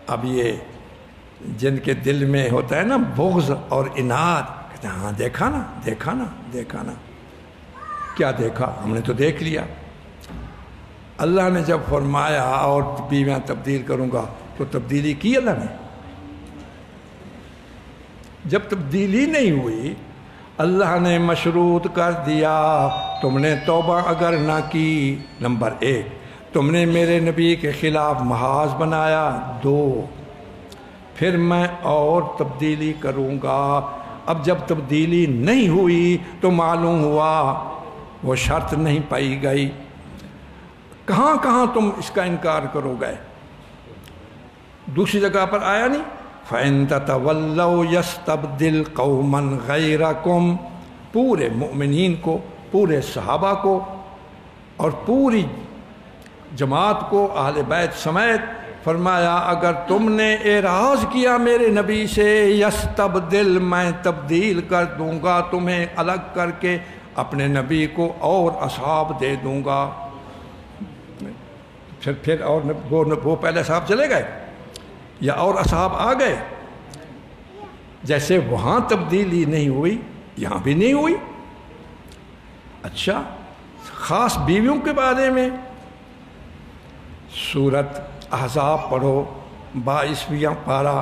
اب یہ جن کے دل میں ہوتا ہے نا بغض اور عناد، کہتے ہیں ہاں دیکھا نا دیکھا نا دیکھا نا، کیا دیکھا؟ ہم نے تو دیکھ لیا۔ اللہ نے جب فرمایا اور بیویاں تبدیل کروں گا تو تبدیلی کی اللہ نے؟ جب تبدیلی نہیں ہوئی، اللہ نے مشروط کر دیا، تم نے توبہ اگر نہ کی، نمبر 1، تم نے میرے نبی کے خلاف محاذ بنایا، 2، پھر میں اور تبدیلی کروں گا۔ اب جب تبدیلی نہیں ہوئی تو معلوم ہوا وہ شرط نہیں پائی گئی۔ کہاں کہاں تم اس کا انکار کرو گے؟ دوسری جگہ پر آیا نہیں، فَإِن تَتَوَلَّوْا يَسْتَبْدِلْ قَوْمًا غَيْرَكُمْ، پورے مؤمنین کو، پورے صحابہ کو اور پوری جماعت کو، اہل بیت سمیت فرمایا اگر تم نے اعراض کیا میرے نبی سے، یستبدل، میں تبدیل کر دوں گا تمہیں الگ کر کے، اپنے نبی کو اور اصحاب دے دوں گا۔ پھر اور وہ پہلے اصحاب چلے گئے یا اور اصحاب آ گئے؟ جیسے وہاں تبدیلی نہیں ہوئی یہاں بھی نہیں ہوئی۔ اچھا، خاص بیویوں کے بارے میں سورت احزاب پڑھو، 22واں پارہ،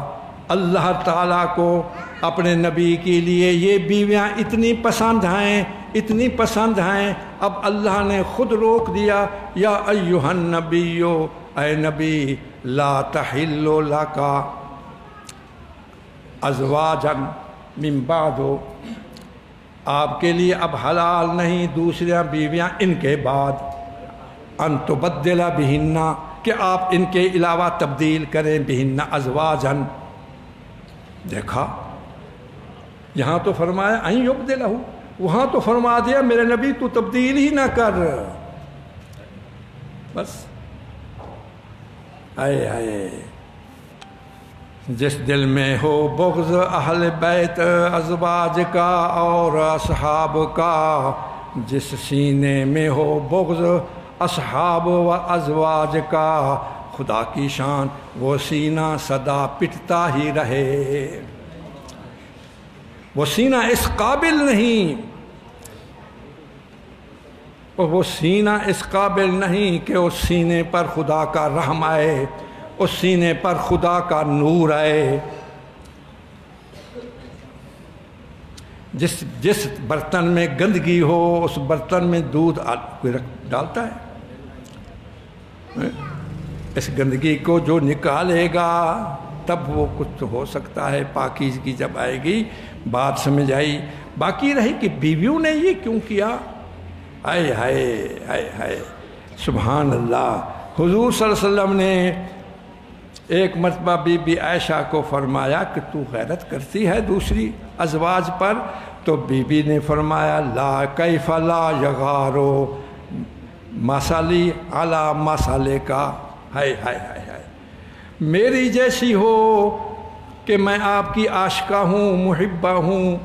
اللہ تعالیٰ کو اپنے نبی کے لیے یہ بیویاں اتنی پسند ہیں، اتنی پسند ہیں، اب اللہ نے خود روک دیا، یا ایھا النبی، اے نبی، لا تحل لک ازواجا من بعد، آپ کے لیے اب حلال نہیں دوسریاں بیویاں ان کے بعد، ان تبدل بہن، کہ آپ ان کے علاوہ تبدیل کریں، بہن ازواجا۔ دیکھا، یہاں تو فرمایا ان یبدلہ، وہاں تو فرما دیا میرے نبی تو تبدیل ہی نہ کر، بس۔ اے اے جس دل میں ہو بغض اہل بیت ازواج کا اور اصحاب کا، جس سینے میں ہو بغض اصحاب و ازواج کا، خدا کی شان وہ سینہ سدا پٹتا ہی رہے، وہ سینہ اس قابل نہیں، وہ سینہ اس قابل نہیں کہ اس سینے پر خدا کا رحم آئے، اس سینے پر خدا کا نور آئے۔ جس برتن میں گندگی ہو اس برتن میں دودھ کوئی ڈالتا ہے؟ اس گندگی کو جو نکالے گا تب وہ کچھ تو ہو سکتا ہے، پاکیزگی جب آئے گی بات سمجھ آئی۔ باقی رہی کہ بیویوں نے یہ کیوں کیا؟ ہائے ہائے ہائے ہائے، سبحان اللہ۔ حضور صلی اللہ علیہ وسلم نے ایک مرتبہ بی بی عائشہ کو فرمایا کہ تو غیرت کرتی ہے دوسری ازواج پر؟ تو بی بی نے فرمایا لا کیف لا یغارو مسالی علی مسالے کا، ہائے ہائے ہائے ہائے، میری جیسی ہو کہ میں آپ کی عاشقہ ہوں، محبہ ہوں،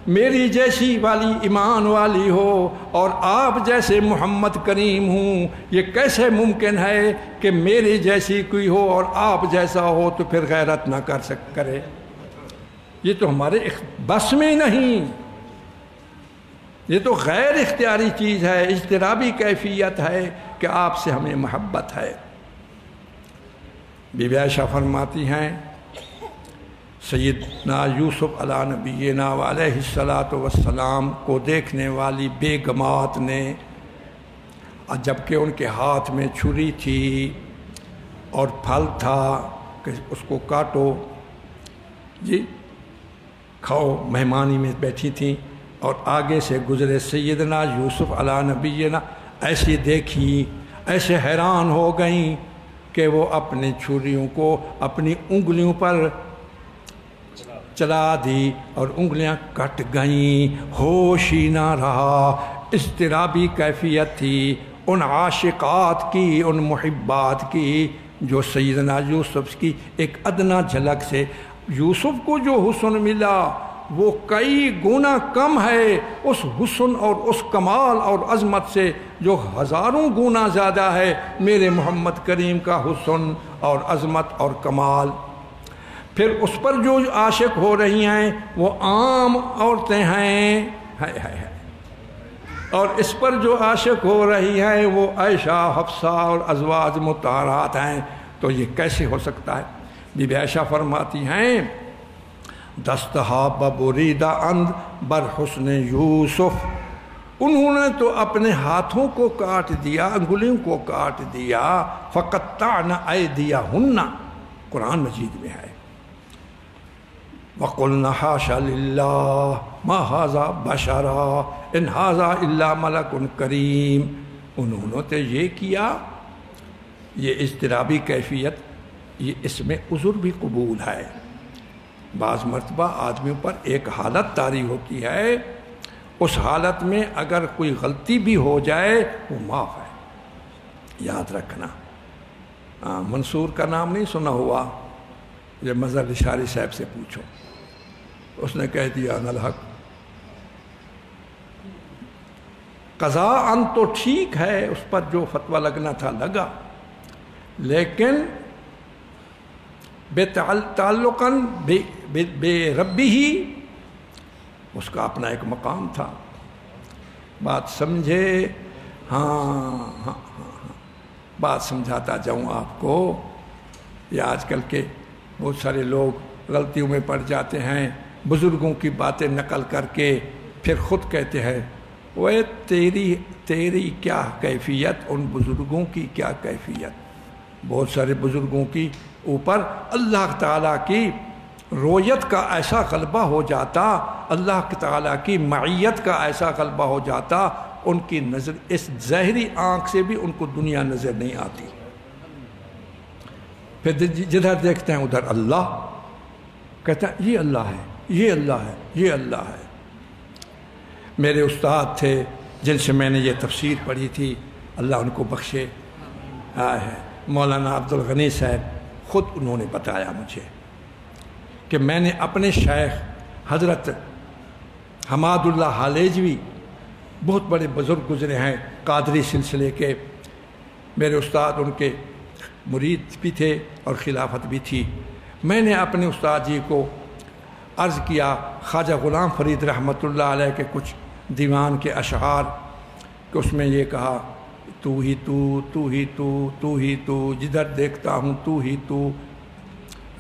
میری جیسی والی ایمان والی ہو اور آپ جیسے محمد کریم ہوں، یہ کیسے ممکن ہے کہ میری جیسی کوئی ہو اور آپ جیسا ہو تو پھر غیرت نہ کرے؟ یہ تو ہمارے بس میں نہیں، یہ تو غیر اختیاری چیز ہے، اضطرابی کیفیت ہے کہ آپ سے ہمیں محبت ہے۔ بی بی عائشہ فرماتی ہیں سیدنا یوسف علیہ نبینا علیہ الصلاۃ والسلام کو دیکھنے والی بیگمات نے، جبکہ ان کے ہاتھ میں چھری تھی اور پھل تھا کہ اس کو کاٹو جی کھاؤ، مہمانی میں بیٹھی تھیں اور آگے سے گزرے سیدنا یوسف علیہ نبینا، ایسی دیکھی، ایسے حیران ہو گئیں کہ وہ اپنی چھریوں کو اپنی انگلیوں پر چلا دی اور انگلیاں کٹ گئیں، ہوش ہی نہ رہا۔ اضطرابی کیفیت تھی ان عاشقات کی، ان محبات کی، جو سیدنا یوسف کی ایک ادنا جھلک سے یوسف کو جو حسن ملا وہ کئی گنا کم ہے اس حسن اور اس کمال اور عظمت سے جو ہزاروں گنا زیادہ ہے میرے محمد کریم کا حسن اور عظمت اور کمال۔ پھر اس پر جو عاشق ہو رہی ہیں وہ عام عورتیں ہیں، اور اس پر جو عاشق ہو رہی ہیں وہ عائشہ، حفصہ اور ازواج مطہرات ہیں، تو یہ کیسے ہو سکتا ہے؟ بی بی عائشہ فرماتی ہیں دستہا ببریدہ اند بر حسن یوسف، انہوں نے تو اپنے ہاتھوں کو کاٹ دیا، انگلیوں کو کاٹ دیا، فقطعن ایدیہن، قرآن مجید میں ہے، وَقُلْنَا حَاشَ لِلَّهِ مَا هَذَا بَشَرًا إِنْ هَذَا إِلَّا مَلَكٌ كَرِيمٌ۔ انہوں نے تو یہ کیا، یہ اضطرابی کیفیت، یہ اس میں عذر بھی قبول ہے۔ بعض مرتبہ آدمیوں پر ایک حالت طاری ہوتی ہے، اس حالت میں اگر کوئی غلطی بھی ہو جائے وہ معاف ہے، یاد رکھنا۔ منصور کا نام نہیں سنا ہوا؟ یہ مظہر اشاری صاحب سے پوچھو، اس نے کہہ دیا انا الحق، قضاءً تو ٹھیک ہے، اس پر جو فتویٰ لگنا تھا لگا، لیکن تعلقاً بے ربی ہی اس کا اپنا ایک مقام تھا۔ بات سمجھے؟ ہاں، بات سمجھاتا جاؤں آپ کو۔ یہ آج کل کے بہت سارے لوگ غلطیوں میں پڑ جاتے ہیں، بزرگوں کی باتیں نقل کر کے پھر خود کہتے ہیں وہ تیری کیا کیفیت، ان بزرگوں کی کیا کیفیت۔ بہت سارے بزرگوں کی اوپر اللہ تعالیٰ کی رویت کا ایسا غلبہ ہو جاتا، اللہ تعالیٰ کی معیت کا ایسا غلبہ ہو جاتا، ان کی نظر اس ظاہری آنکھ سے بھی ان کو دنیا نظر نہیں آتی، پھر جدھر دیکھتے ہیں ادھر اللہ، کہتے ہیں یہ اللہ ہے، یہ اللہ ہے، یہ اللہ ہے۔ میرے استاد تھے جن سے میں نے یہ تفسیر پڑھی تھی، اللہ ان کو بخشے، مولانا عبد الغنی صاحب، خود انہوں نے بتایا مجھے کہ میں نے اپنے شیخ حضرت حماد اللہ حالیجوی، بہت بڑے بزرگ گزرے ہیں قادری سلسلے کے، میرے استاد ان کے مرید بھی تھے اور خلافت بھی تھی۔ میں نے اپنے استاد جی کو عرض کیا خواجہ غلام فرید رحمۃ اللہ علیہ کے کچھ دیوان کے اشعار کہ اس میں یہ کہا تو ہی تو، تو ہی تو، تو ہی تو، جدھر دیکھتا ہوں تو ہی تو،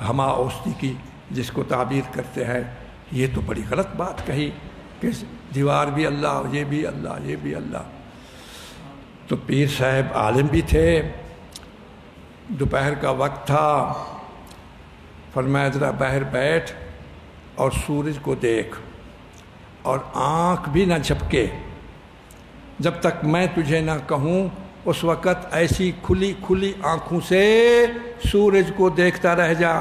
ہما اوسطی کی جس کو تعبیر کرتے ہیں، یہ تو بڑی غلط بات کہی کہ دیوار بھی اللہ، یہ بھی اللہ، یہ بھی اللہ۔ تو پیر صاحب عالم بھی تھے، دوپہر کا وقت تھا، فرمایا ذرا باہر بیٹھ اور سورج کو دیکھ اور آنکھ بھی نہ جھپکے، جب تک میں تجھے نہ کہوں اس وقت ایسی کھلی کھلی آنکھوں سے سورج کو دیکھتا رہ جا۔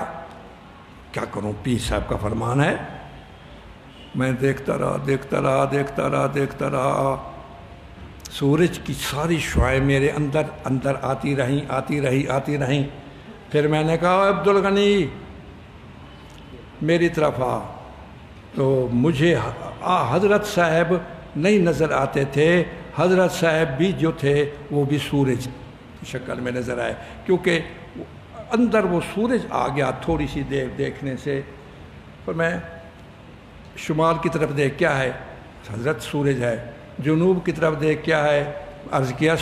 کیا کروں، پیر صاحب کا فرمان ہے۔ میں دیکھتا رہا، سورج کی ساری شعاعیں میرے اندر آتی رہیں۔ پھر میں نے کہا عبدالغنی میری طرف آ، تو مجھے حضرت صاحب نہیں نظر آتے تھے، حضرت صاحب بھی جو تھے وہ بھی سورج کی شکل میں نظر آئے، کیونکہ اندر وہ سورج آ گیا تھوڑی سی دیر دیکھنے سے۔ پر میں شمال کی طرف دیکھ، کیا ہے؟ حضرت سورج ہے۔ جنوب کی طرف دیکھ، کیا ہے؟ عرض کیا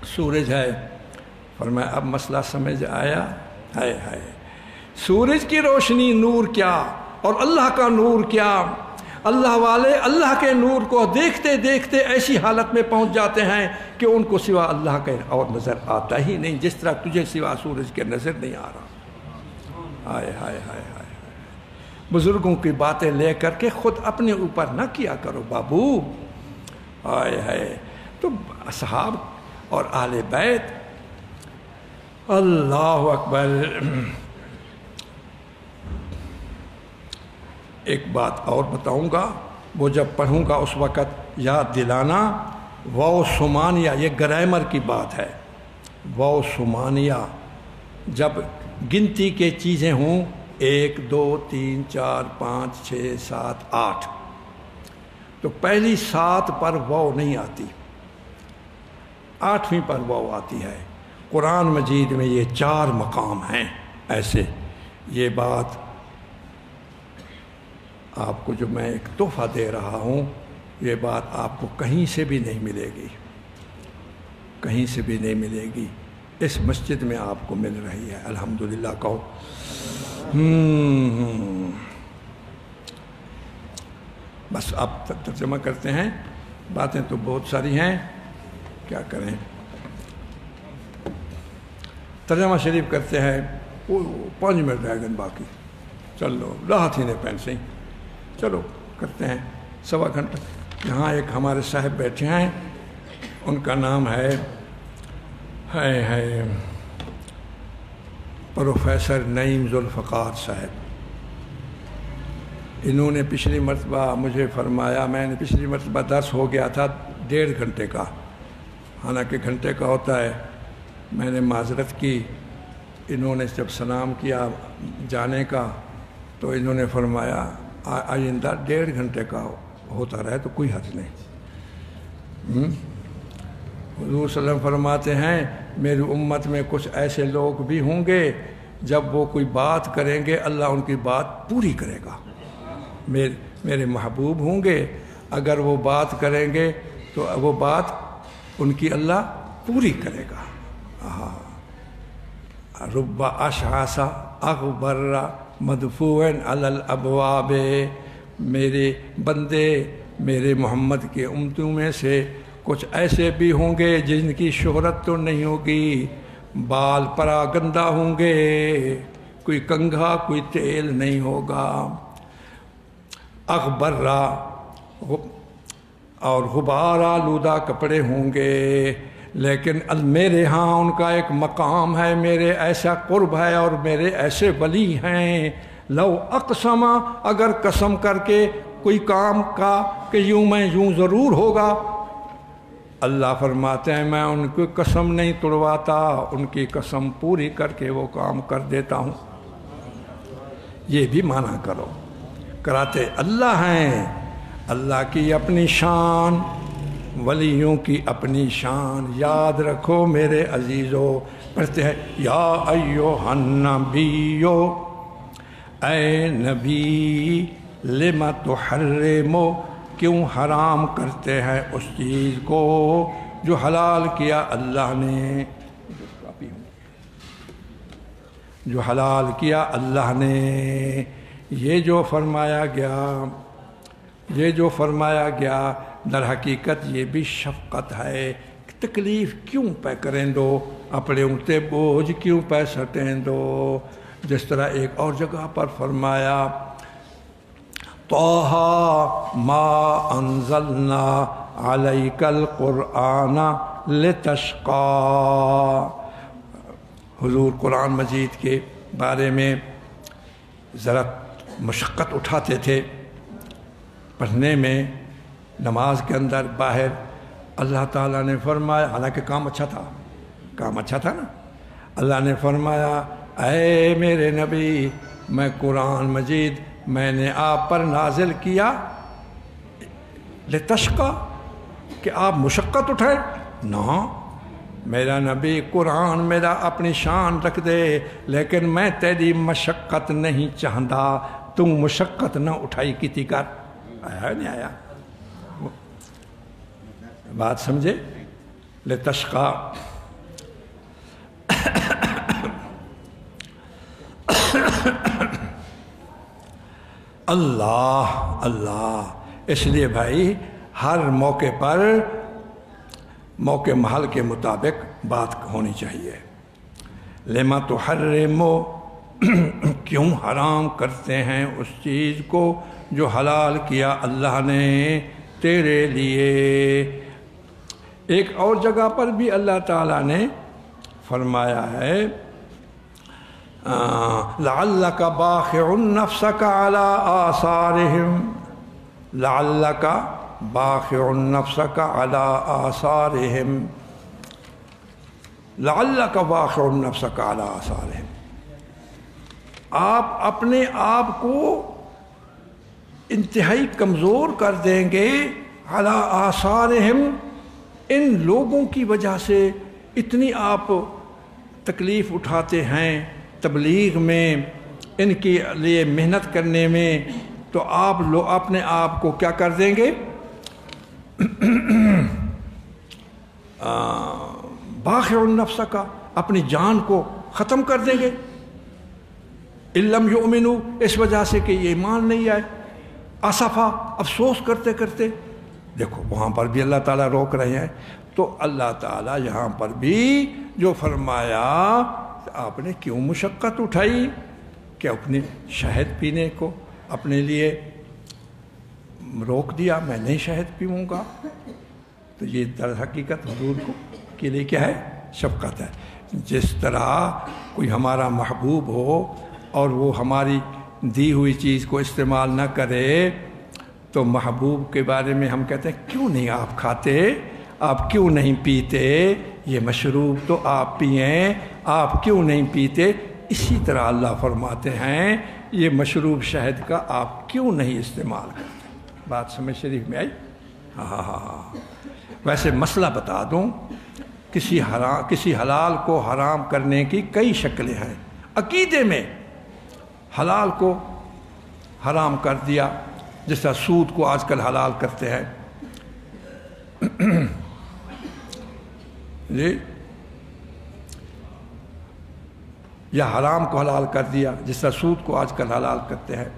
سورج ہے۔ فرمایا اب مسئلہ سمجھ آیا؟ ہے سورج کی روشنی نور کیا اور اللہ کا نور کیا۔ اللہ والے اللہ کے نور کو دیکھتے دیکھتے ایسی حالت میں پہنچ جاتے ہیں کہ ان کو سوا اللہ کا اور نظر آتا ہی نہیں، جس طرح تجھے سوا سورج کے نظر نہیں آ رہا۔ ہائے بزرگوں کی باتیں لے کر کے خود اپنے اوپر نہ کیا کرو بابو۔ تو اصحاب اور اہل بیت، اللہ اکبر۔ ایک بات اور بتاؤں گا، وہ جب پڑھوں گا اس وقت یاد دلانا۔ واو ثمانیہ، یہ گرامر کی بات ہے۔ واو ثمانیہ جب گنتی کے چیزیں ہوں، 1 2 3 4 5 6 7 8، تو پہلی 7 پر واو نہیں آتی، 8ویں پر واو آتی ہے۔ قرآن مجید میں یہ 4 مقام ہیں ایسے۔ یہ بات آپ کو جو میں ایک تحفہ دے رہا ہوں، یہ بات آپ کو کہیں سے بھی نہیں ملے گی، کہیں سے بھی نہیں ملے گی، اس مسجد میں آپ کو مل رہی ہے۔ الحمدللہ کہو۔ بس اب تک ترجمہ کرتے ہیں، باتیں تو بہت ساری ہیں، کیا کریں۔ ترجمہ شریف کرتے ہیں، 5 منٹ رہ گئے باقی، چلو راحت ہی نہیں پہن سی، چلو کرتے ہیں 1.25 گھنٹہ۔ یہاں ایک ہمارے صاحب بیٹھے ہیں، ان کا نام ہے پروفیسر نعیم ذوالفقار صاحب۔ انہوں نے پچھلی مرتبہ مجھے فرمایا، میں نے پچھلی مرتبہ درس ہو گیا تھا 1.5 گھنٹے کا، حالانکہ گھنٹے کا ہوتا ہے، میں نے معذرت کی۔ انہوں نے جب سلام کیا جانے کا تو انہوں نے فرمایا آئندہ 1.5 گھنٹے کا ہوتا رہے تو کوئی حرج نہیں۔ حضور صلی اللہ علیہ وسلم فرماتے ہیں میری امت میں کچھ ایسے لوگ بھی ہوں گے، جب وہ کوئی بات کریں گے اللہ ان کی بات پوری کرے گا۔ میرے محبوب ہوں گے، اگر وہ بات کریں گے تو وہ بات ان کی اللہ پوری کرے گا۔ رب اشعث اغبر مدفوع علی الابواب، میرے بندے، میرے محمد کے امتوں میں سے کچھ ایسے بھی ہوں گے جن کی شہرت تو نہیں ہوگی، بال پراگندہ ہوں گے، کوئی کنگھا کوئی تیل نہیں ہوگا۔ اغبرہ اور غبار آلودہ کپڑے ہوں گے، لیکن میرے ہاں ان کا ایک مقام ہے، میرے ایسا قرب ہے اور میرے ایسے ولی ہیں۔ لو اقسم، اگر قسم کر کے کوئی کام کا کہ یوں میں یوں ضرور ہوگا، اللہ فرماتے ہیں میں ان کی قسم نہیں توڑواتا، ان کی قسم پوری کر کے وہ کام کر دیتا ہوں۔ یہ بھی مانا کرو، کراتے اللہ ہیں، اللہ کی اپنی شان، ولیوں کی اپنی شان یاد رکھو میرے عزیزو۔ پڑھتے ہیں یا ایھا النبیو، اے نبی، لم تحرم، کیوں حرام کرتے ہیں اس چیز کو جو حلال کیا اللہ نے، جو حلال کیا اللہ نے۔ یہ جو فرمایا گیا در حقیقت یہ بھی شفقت ہے۔ تکلیف کیوں پہ کریں دو، اپنے اونتے بوجھ کیوں پہ سٹیں دو۔ جس طرح ایک اور جگہ پر فرمایا طٰہٰ ما انزلنا علیک القرآن لتشقا. حضور قرآن مجید کے بارے میں ذرا مشقت اٹھاتے تھے پڑھنے میں، نماز کے اندر باہر. اللہ تعالیٰ نے فرمایا، حالانکہ کام اچھا تھا نا، اللہ نے فرمایا اے میرے نبی، میں قرآن مجید میں نے آپ پر نازل کیا لتشقا، کہ آپ مشقت اٹھائے. نہ، میرا نبی قرآن میرا اپنی شان رکھ دے، لیکن میں تیری مشقت نہیں چاہتا، تم مشقت نہ اٹھائی کیتی کر. آیا نہیں آیا؟ بات سمجھے؟ لتشقا. اللہ اس لیے بھائی ہر موقع پر موقع محل کے مطابق بات ہونی چاہیے. لما تحرمو، کیوں حرام کرتے ہیں اس چیز کو جو حلال کیا اللہ نے تیرے لیے. ایک اور جگہ پر بھی اللہ تعالیٰ نے فرمایا ہے لعلک باخع نفسک علی آثارہم، لعلک باخع نفسک علی آثارہم، لعلک باخع نفسک علی آثارہم. آپ اپنے آپ کو انتہائی کمزور کر دیں گے علی آثارہم، ان لوگوں کی وجہ سے اتنی آپ تکلیف اٹھاتے ہیں تبلیغ میں، ان کے لیے محنت کرنے میں، تو آپ لوگ اپنے آپ کو کیا کر دیں گے؟ باخع النفس کا، اپنی جان کو ختم کر دیں گے. لم یؤمنوا، اس وجہ سے کہ یہ ایمان نہیں آئے. اسفا، افسوس کرتے کرتے. دیکھو وہاں پر بھی اللہ تعالیٰ روک رہے ہیں. تو اللہ تعالیٰ یہاں پر بھی جو فرمایا آپ نے کیوں مشقت اٹھائی کہ اپنے شہد پینے کو اپنے لیے روک دیا، میں نہیں شہد پیوں گا. تو یہ در حقیقت حضور کو کے لیے کیا ہے؟ شفقت ہے. جس طرح کوئی ہمارا محبوب ہو اور وہ ہماری دی ہوئی چیز کو استعمال نہ کرے تو محبوب کے بارے میں ہم کہتے ہیں کیوں نہیں آپ کھاتے، آپ کیوں نہیں پیتے، یہ مشروب تو آپ پئیں، آپ کیوں نہیں پیتے. اسی طرح اللہ فرماتے ہیں یہ مشروب شہد کا آپ کیوں نہیں استعمال کرتے. بات سمجھ شریف میں آئی؟ ہاں. ویسے مسئلہ بتا دوں، کسی حلال کو حرام کرنے کی کئی شکلیں ہیں. عقیدے میں حلال کو حرام کر دیا، جس طرح سود کو آج کل حلال کرتے ہیں جی، یا حرام کو حلال کر دیا جس طرح سود کو آج کل حلال کرتے ہیں.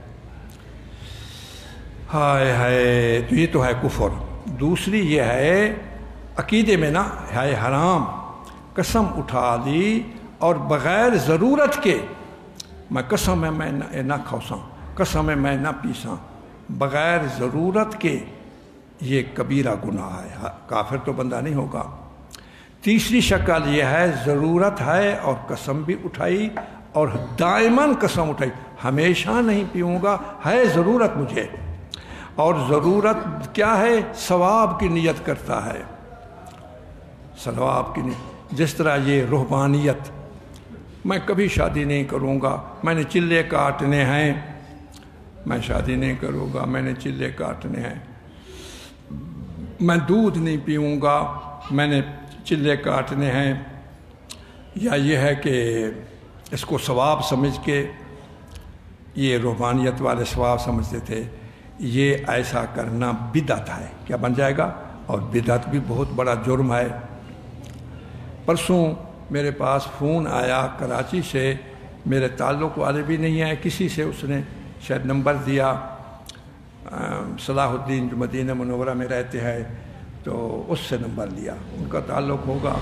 ہائے ہائے، تو یہ تو ہے کفر. دوسری یہ ہے عقیدے میں نا ہے حرام، قسم اٹھا لی اور بغیر ضرورت کے، میں قسم ہے میں نہ کھوساں، قسم ہے میں نہ پیساں، بغیر ضرورت کے، یہ کبیرہ گناہ ہے. کافر تو بندہ نہیں ہوگا. تیسری شکل یہ ہے ضرورت ہے اور قسم بھی اٹھائی اور دائماً قسم اٹھائی ہمیشہ نہیں پیوں گا، ہے ضرورت مجھے. اور ضرورت کیا ہے؟ ثواب کی نیت کرتا ہے، ثواب کی نیت. جس طرح یہ روحانیت، میں کبھی شادی نہیں کروں گا، میں نے چلے کاٹنے ہیں، میں شادی نہیں کروں گا، میں نے چلے کاٹنے ہیں. میں دودھ نہیں پیوں گا، میں نے چلے کاٹنے ہیں. یا یہ ہے کہ اس کو ثواب سمجھ کے، یہ روحانیت والے ثواب سمجھتے تھے، یہ ایسا کرنا بدعت ہے. کیا بن جائے گا؟ اور بدعت بھی بہت بڑا جرم ہے. پرسوں میرے پاس فون آیا کراچی سے، میرے تعلق والے بھی نہیں آئے، کسی سے اس نے شاید نمبر دیا، صلاح الدین جو مدینہ منورہ میں رہتے ہیں، تو اس سے نمبر لیا. ان کا تعلق ہوگا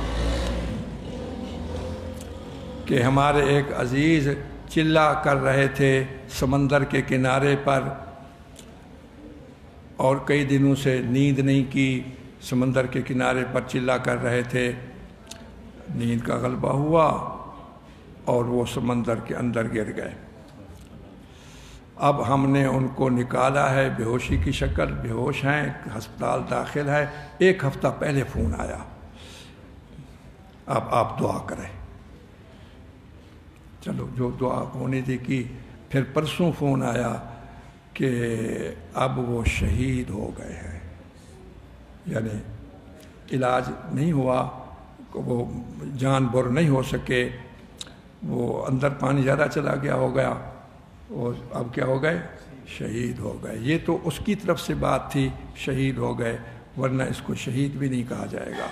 کہ ہمارے ایک عزیز چلا کر رہے تھے سمندر کے کنارے پر، اور کئی دنوں سے نیند نہیں کی، سمندر کے کنارے پر چلا کر رہے تھے، نیند کا غلبہ ہوا اور وہ سمندر کے اندر گر گئے۔ اب ہم نے ان کو نکالا ہے بے ہوشی کی شکل، بے ہوش ہیں، ہسپتال داخل ہے۔ 1 ہفتہ پہلے فون آیا، اب آپ دعا کریں۔ چلو جو دعا ہونی تھی کی۔ پھر پرسوں فون آیا کہ اب وہ شہید ہو گئے ہیں، یعنی علاج نہیں ہوا، وہ جان بر نہیں ہو سکے، وہ اندر پانی زیادہ چلا گیا ہو گیا، اور اب کیا ہو گئے؟ شہید ہو گئے۔ یہ تو اس کی طرف سے بات تھی، شہید ہو گئے، ورنہ اس کو شہید بھی نہیں کہا جائے گا،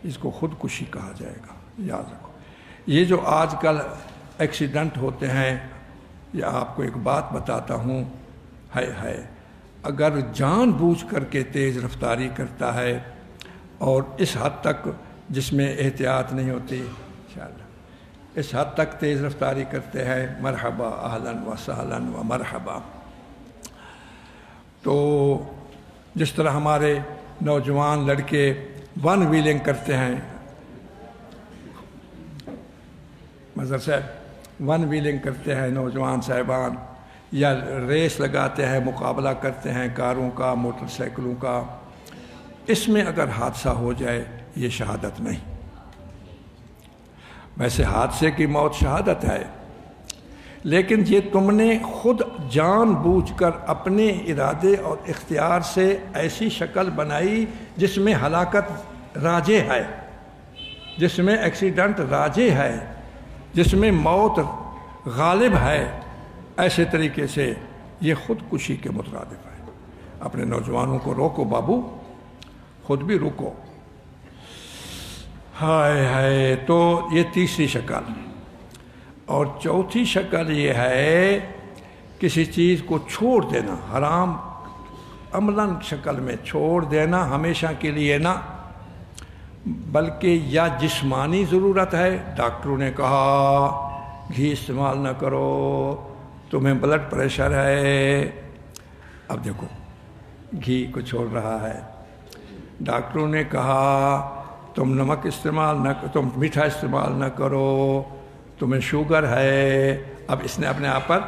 اس کو خودکشی کہا جائے گا، یاد رکھو۔ یہ جو آج کل ایکسیڈنٹ ہوتے ہیں، یا آپ کو ایک بات بتاتا ہوں، ہے اگر جان بوجھ کر کے تیز رفتاری کرتا ہے اور اس حد تک جس میں احتیاط نہیں ہوتی، انشاءاللہ اس حد تک تیز رفتاری کرتے ہیں، مرحبا، اہلاً و سہلاً و مرحبا۔ تو جس طرح ہمارے نوجوان لڑکے 1 ویلنگ کرتے ہیں، مظہر صاحب 1 ویلنگ کرتے ہیں نوجوان صاحبان، یا ریس لگاتے ہیں، مقابلہ کرتے ہیں کاروں کا، موٹر سائیکلوں کا، اس میں اگر حادثہ ہو جائے یہ شہادت نہیں۔ ویسے حادثے کی موت شہادت ہے، لیکن یہ تم نے خود جان بوجھ کر اپنے ارادے اور اختیار سے ایسی شکل بنائی جس میں ہلاکت راجع ہے، جس میں ایکسیڈنٹ راجع ہے، جس میں موت غالب ہے، ایسے طریقے سے یہ خودکشی کے مترادف ہے۔ اپنے نوجوانوں کو روکو بابو، خود بھی رکو۔ ہائے ہائے، تو یہ تیسری شکل۔ اور چوتھی شکل یہ ہے کسی چیز کو چھوڑ دینا، حرام عملاً شکل میں چھوڑ دینا، ہمیشہ کے لیے نہ، بلکہ یا جسمانی ضرورت ہے، ڈاکٹروں نے کہا گھی استعمال نہ کرو، تمہیں بلڈ پریشر ہے، اب دیکھو گھی کو چھوڑ رہا ہے، ڈاکٹروں نے کہا تم نمک استعمال نہ، تم میٹھا استعمال نہ کرو، تمہیں شوگر ہے، اب اس نے اپنے آپ پر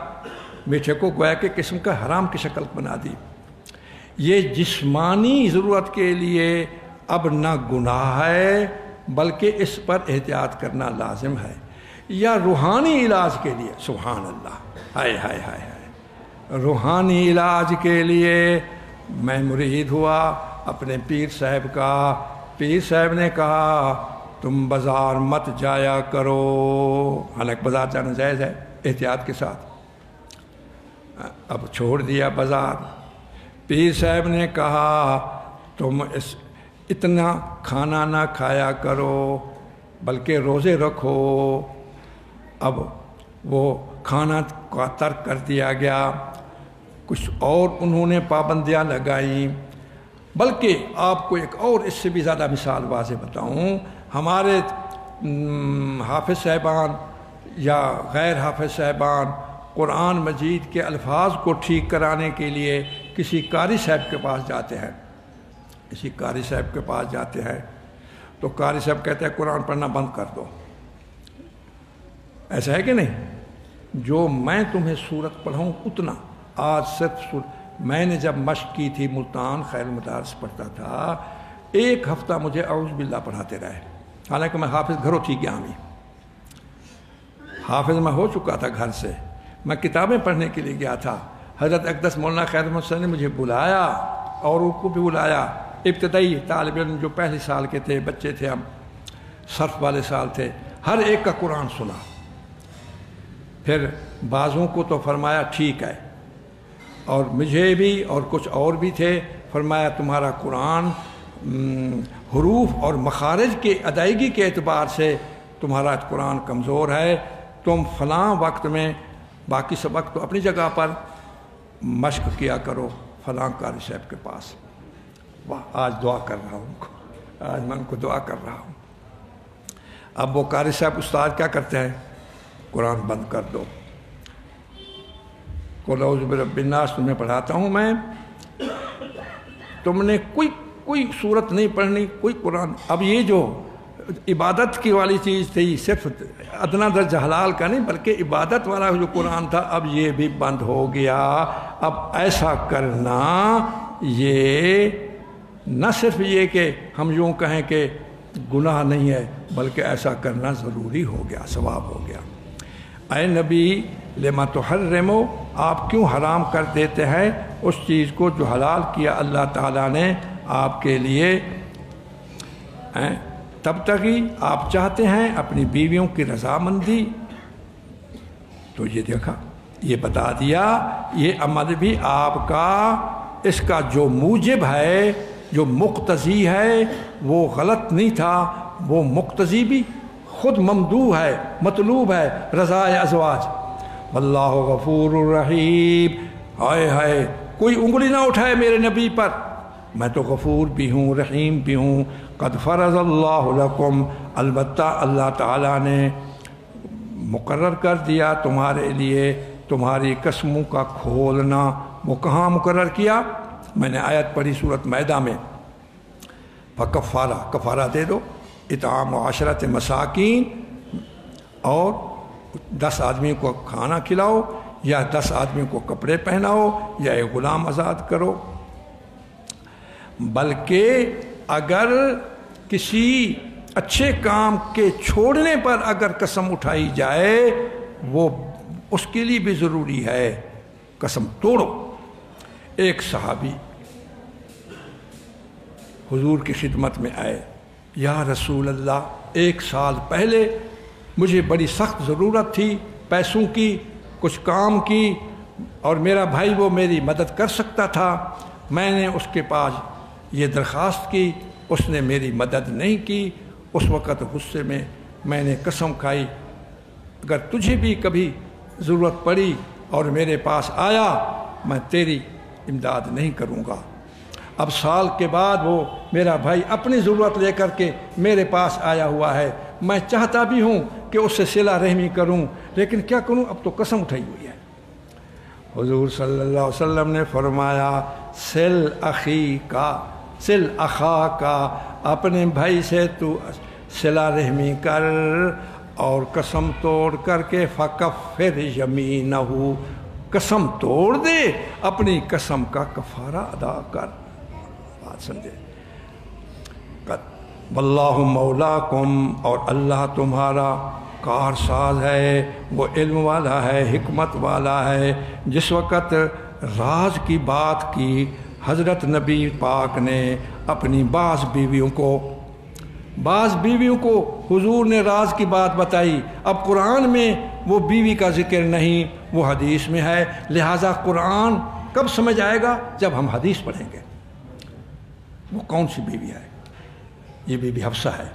میٹھے کو گویا کہ قسم کا حرام کی شکل بنا دی۔ یہ جسمانی ضرورت کے لیے اب نہ گناہ ہے بلکہ اس پر احتیاط کرنا لازم ہے، یا روحانی علاج کے لیے، سبحان اللہ، ہائے ہائے ہائے ہائے، روحانی علاج کے لیے میں مرید ہوا اپنے پیر صاحب کا، پیر صاحب نے کہا تم بازار مت جایا کرو، حالانکہ بازار جانا جائز ہے احتیاط کے ساتھ، اب چھوڑ دیا بازار۔ پیر صاحب نے کہا تم اتنا کھانا نہ کھایا کرو بلکہ روزے رکھو، اب وہ کھانا کا ترک کر دیا گیا، کچھ اور انہوں نے پابندیاں لگائیں۔ بلکہ آپ کو ایک اور اس سے بھی زیادہ مثال واضح بتاؤں، ہمارے حافظ صاحبان یا غیر حافظ صاحبان قرآن مجید کے الفاظ کو ٹھیک کرانے کے لیے کسی قاری صاحب کے پاس جاتے ہیں، کسی قاری صاحب کے پاس جاتے ہیں تو قاری صاحب کہتے ہیں قرآن پڑھنا بند کر دو، ایسا ہے کہ نہیں؟ جو میں تمہیں سورت پڑھاؤں اتنا، آج صرف میں نے جب مشق کی تھی ملتان خیر المدارس پڑھتا تھا، 1 ہفتہ مجھے اعوذ باللہ پڑھاتے رہے، حالانکہ میں حافظ گھروں تھی گیا ہمیں، حافظ میں ہو چکا تھا گھر سے، میں کتابیں پڑھنے کے لیے گیا تھا، حضرت اقدس مولانا خیر محمد نے مجھے بلایا اور ان کو بھی بلایا، ابتدائی طالب علم جو پہلے سال کے تھے، بچے تھے ہم، صرف والے سال تھے، ہر ایک کا قرآن سنا، پھر بعضوں کو تو فرمایا ٹھیک ہے، اور مجھے بھی اور کچھ اور بھی تھے، فرمایا تمہارا قرآن حروف اور مخارج کے ادائیگی کے اعتبار سے تمہارا قرآن کمزور ہے، تم فلاں وقت میں، باقی سب وقت تو اپنی جگہ پر مشق کیا کرو فلاں قاری صاحب کے پاس۔ واہ، آج دعا کر رہا ہوں ان کو، آج میں ان کو دعا کر رہا ہوں۔ اب وہ قاری صاحب استاد کیا کرتے ہیں؟ قرآن بند کر دو، قل اعوذ برب الناس تمہیں پڑھاتا ہوں میں، تم نے کوئی کوئی صورت نہیں پڑھنی، کوئی قرآن. اب یہ جو عبادت کی والی چیز تھی صرف ادنا درجہ حلال کا نہیں بلکہ عبادت والا جو قرآن تھا اب یہ بھی بند ہو گیا. اب ایسا کرنا یہ نہ صرف یہ کہ ہم یوں کہیں کہ گناہ نہیں ہے بلکہ ایسا کرنا ضروری ہو گیا، ثواب ہو گیا. اے نبی لما تحرمو، آپ کیوں حرام کر دیتے ہیں اس چیز کو جو حلال کیا اللہ تعالیٰ نے آپ کے لیے. تب تکی آپ چاہتے ہیں اپنی بیویوں کی رضامندی. تو یہ دیکھا، یہ بتا دیا یہ عمل بھی آپ کا، اس کا جو موجب ہے جو مقتضی ہے وہ غلط نہیں تھا، وہ مقتضی بھی خود ممدوح ہے، مطلوب ہے، رضائے ازواج. واللہ غفور الرحیم. ہائے ہائے کوئی انگلی نہ اٹھائے میرے نبی پر، میں تو غفور بھی ہوں رحیم بھی ہوں. قد فرض اللہ لکم، البتہ اللہ تعالیٰ نے مقرر کر دیا تمہارے لیے تمہاری قسموں کا کھولنا. وہ کہاں مقرر کیا؟ میں نے آیت پڑھی سورۃ مائدہ میں، فکفارہ، کفارہ دے دو، اطعام و عشرت مساکین، اور 10 آدمی کو کھانا کھلاؤ یا 10 آدمی کو کپڑے پہناؤ یا ایک غلام آزاد کرو. بلکہ اگر کسی اچھے کام کے چھوڑنے پر اگر قسم اٹھائی جائے وہ اس کے لیے بھی ضروری ہے قسم توڑو. ایک صحابی حضور کی خدمت میں آئے، یا رسول اللہ 1 سال پہلے مجھے بڑی سخت ضرورت تھی پیسوں کی، کچھ کام کی، اور میرا بھائی وہ میری مدد کر سکتا تھا. میں نے اس کے پاس یہ درخواست کی، اس نے میری مدد نہیں کی. اس وقت غصے میں نے قسم کھائی اگر تجھے بھی کبھی ضرورت پڑی اور میرے پاس آیا میں تیری امداد نہیں کروں گا. اب سال کے بعد وہ میرا بھائی اپنی ضرورت لے کر کے میرے پاس آیا ہوا ہے. میں چاہتا بھی ہوں کہ اس سے صلہ رحمی کروں لیکن کیا کروں، اب تو قسم اٹھائی ہوئی ہے. حضور صلی اللہ علیہ وسلم نے فرمایا سل اخی کا، سل اخا کا، اپنے بھائی سے تو صلہ رحمی کر اور قسم توڑ کر کے فکفر یمینہ، قسم توڑ دے، اپنی قسم کا کفارہ ادا کر. بات سمجھے؟ واللہ مولاکم، اور اللہ تمہارا کارساز ہے، وہ علم والا ہے، حکمت والا ہے. جس وقت راز کی بات کی حضرت نبی پاک نے اپنی بعض بیویوں کو حضور نے راز کی بات بتائی. اب قرآن میں وہ بیوی کا ذکر نہیں، وہ حدیث میں ہے. لہٰذا قرآن کب سمجھ آئے گا؟ جب ہم حدیث پڑھیں گے. وہ کون سی بیوی ہے؟ یہ بی بی حفصہ ہے.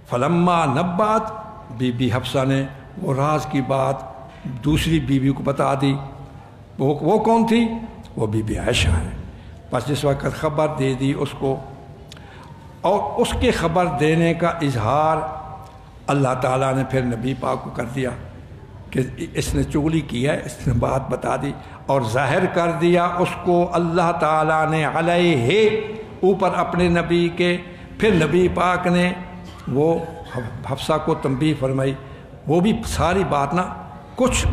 فلما نبات، بی بی حفصہ نے وہ راز کی بات دوسری بیوی کو بتا دی. وہ کون تھی؟ وہ بی بی عائشہ ہے. بس جس وقت خبر دے دی اس کو، اور اس کے خبر دینے کا اظہار اللہ تعالیٰ نے پھر نبی پاک کو کر دیا کہ اس نے چغلی کی ہے، اس نے بات بتا دی اور ظاہر کر دیا اس کو اللہ تعالیٰ نے علیہ اوپر اپنے نبی کے. پھر نبی پاک نے وہ حفصہ کو تنبیہ فرمائی. وہ بھی ساری بات نہ کچھ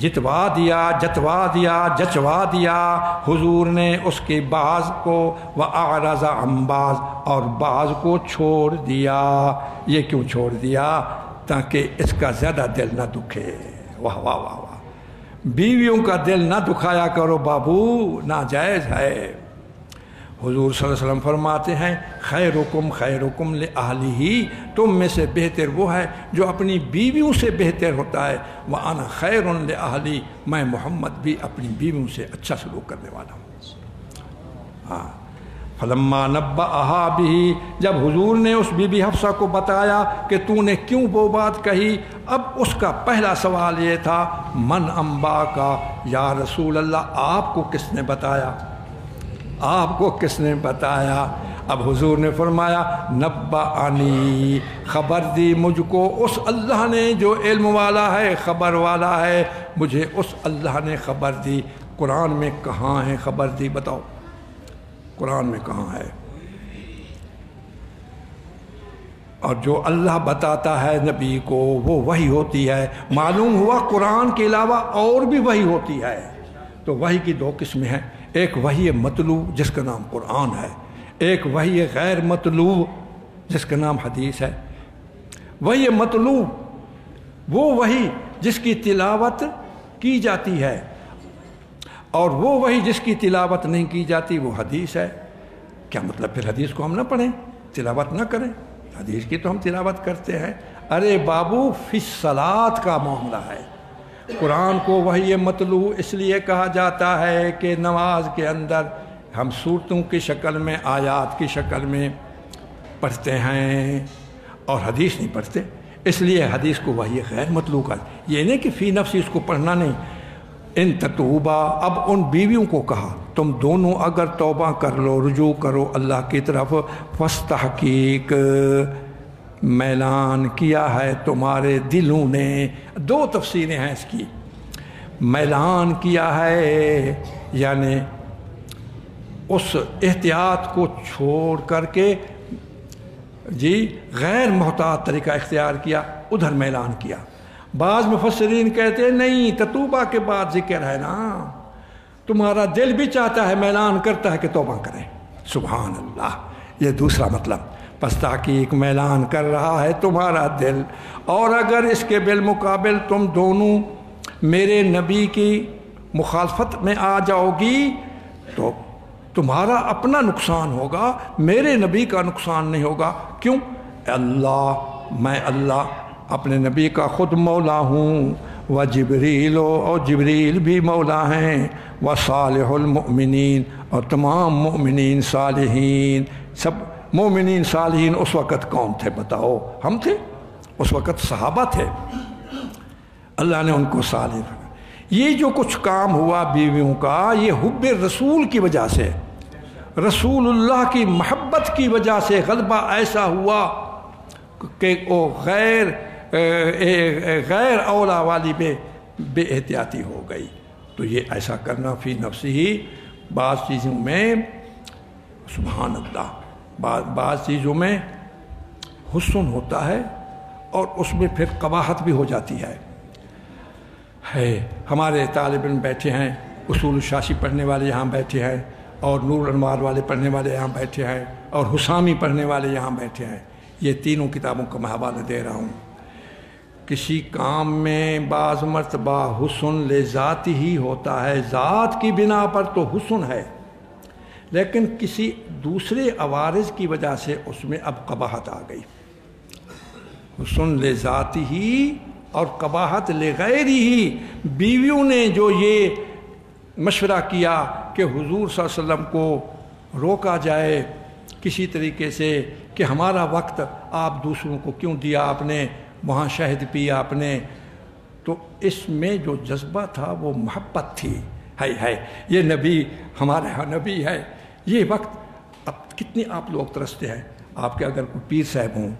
جتوا دیا، جچوا دیا حضور نے اس کے بعض کو، وَأَعْرَضَ عَنْ بَعْضٍ، اور بعض کو چھوڑ دیا. یہ کیوں چھوڑ دیا؟ تاکہ اس کا زیادہ دل نہ دکھے. واہ واہ واہ واہ، بیویوں کا دل نہ دکھایا کرو بابو، ناجائز ہے. حضور صلی اللہ علیہ وسلم فرماتے ہیں خیرکم لأہلہ، تم میں سے بہتر وہ ہے جو اپنی بیویوں سے بہتر ہوتا ہے. وَأَنَا خَيْرٌ لأہلی، میں محمد بھی اپنی بیویوں سے اچھا سلوک کرنے والا ہوں. ہاں. فلما نبأہا بہ، جب حضور نے اس بی بی حفصہ کو بتایا کہ تو نے کیوں وہ بات کہی، اب اس کا پہلا سوال یہ تھا من انبا کا، یا رسول اللہ آپ کو کس نے بتایا؟ آپ کو کس نے بتایا؟ اب حضور نے فرمایا نبّأنی، خبر دی مجھ کو اس اللہ نے جو علم والا ہے، خبر والا ہے، مجھے اس اللہ نے خبر دی۔ قرآن میں کہاں ہے خبر دی؟ بتاؤ قرآن میں کہاں ہے؟ اور جو اللہ بتاتا ہے نبی کو وہ وحی ہوتی ہے۔ معلوم ہوا قرآن کے علاوہ اور بھی وحی ہوتی ہے۔ تو وحی کی دو قسمیں ہیں، ایک وحی مطلوع جس کا نام قرآن ہے، ایک وحی غیر مطلوع جس کا نام حدیث ہے۔ وحی مطلوع وہ وحی جس کی تلاوت کی جاتی ہے، اور وہ وحی جس کی تلاوت نہیں کی جاتی وہ حدیث ہے۔ کیا مطلب پھر حدیث کو ہم نہ پڑھیں، تلاوت نہ کریں؟ حدیث کی تو ہم تلاوت کرتے ہیں۔ ارے بابو فی الصلاۃ کا معاملہ ہے۔ قرآن کو وحی مطلوع اس لیے کہا جاتا ہے کہ نماز کے اندر ہم صورتوں کی شکل میں، آیات کی شکل میں پڑھتے ہیں اور حدیث نہیں پڑھتے، اس لیے حدیث کو وحی غیر مطلوع کا۔ یہ نہیں کہ فی نفسی اس کو پڑھنا نہیں۔ ان تتوبا، اب ان بیویوں کو کہا تم دونوں اگر توبہ کر لو، رجوع کرو اللہ کی طرف، فاستحقیق میلان کیا ہے تمہارے دلوں نے۔ دو تفسیریں ہیں اس کی۔ میلان کیا ہے یعنی اس احتیاط کو چھوڑ کر کے جی غیر محتاط طریقہ اختیار کیا، ادھر میلان کیا۔ بعض مفسرین کہتے ہیں نہیں، تتوبہ کے بعد ذکر ہے نا، تمہارا دل بھی چاہتا ہے، میلان کرتا ہے کہ توبہ کریں۔ سبحان اللہ، یہ دوسرا مطلب۔ پس تحقیق میلان کر رہا ہے تمہارا دل، اور اگر اس کے بالمقابل تم دونوں میرے نبی کی مخالفت میں آ جاؤ گی تو تمہارا اپنا نقصان ہوگا، میرے نبی کا نقصان نہیں ہوگا۔ کیوں؟ میں اللہ اپنے نبی کا خود مولا ہوں، و جبریل، اور جبریل بھی مولا ہیں، و صالح المؤمنین، اور تمام مؤمنین صالحین۔ سب مومنین صالحین اس وقت کون تھے بتاؤ؟ ہم تھے، اس وقت صحابہ تھے، اللہ نے ان کو صالح۔ یہ جو کچھ کام ہوا بیویوں کا، یہ حب رسول کی وجہ سے، رسول اللہ کی محبت کی وجہ سے غلبہ ایسا ہوا کہ وہ غیر اولا والی بے احتیاطی ہو گئی۔ تو یہ ایسا کرنا فی نفسی ہی، بعض چیزوں میں سبحان اللہ، بعض چیزوں میں حسن ہوتا ہے اور اس میں پھر قباحت بھی ہو جاتی ہے۔ ہمارے طالب علم بیٹھے ہیں، اصول الشاشی پڑھنے والے یہاں بیٹھے ہیں، اور نور الانوار والے پڑھنے والے یہاں بیٹھے ہیں، اور حسامی پڑھنے والے یہاں بیٹھے ہیں۔ یہ تینوں کتابوں کا میں حوالہ دے رہا ہوں۔ کسی کام میں بعض مرتبہ حسن لذات ہی ہوتا ہے، ذات کی بنا پر تو حسن ہے، لیکن کسی دوسرے عوارض کی وجہ سے اس میں اب قباحت آ گئی۔ حسن لذات ہی اور قباحت لغیر ہی۔ بیویوں نے جو یہ مشورہ کیا کہ حضور صلی اللہ علیہ وسلم کو روکا جائے کسی طریقے سے کہ ہمارا وقت آپ دوسروں کو کیوں دیا آپ نے، وہاں شہد پیا آپ نے، تو اس میں جو جذبہ تھا وہ محبت تھی۔ ہے یہ نبی ہمارے ہاں نبی ہے۔ یہ وقت اب کتنے آپ لوگ ترستے ہیں، آپ کے اگر کوئی پیر صاحب ہوں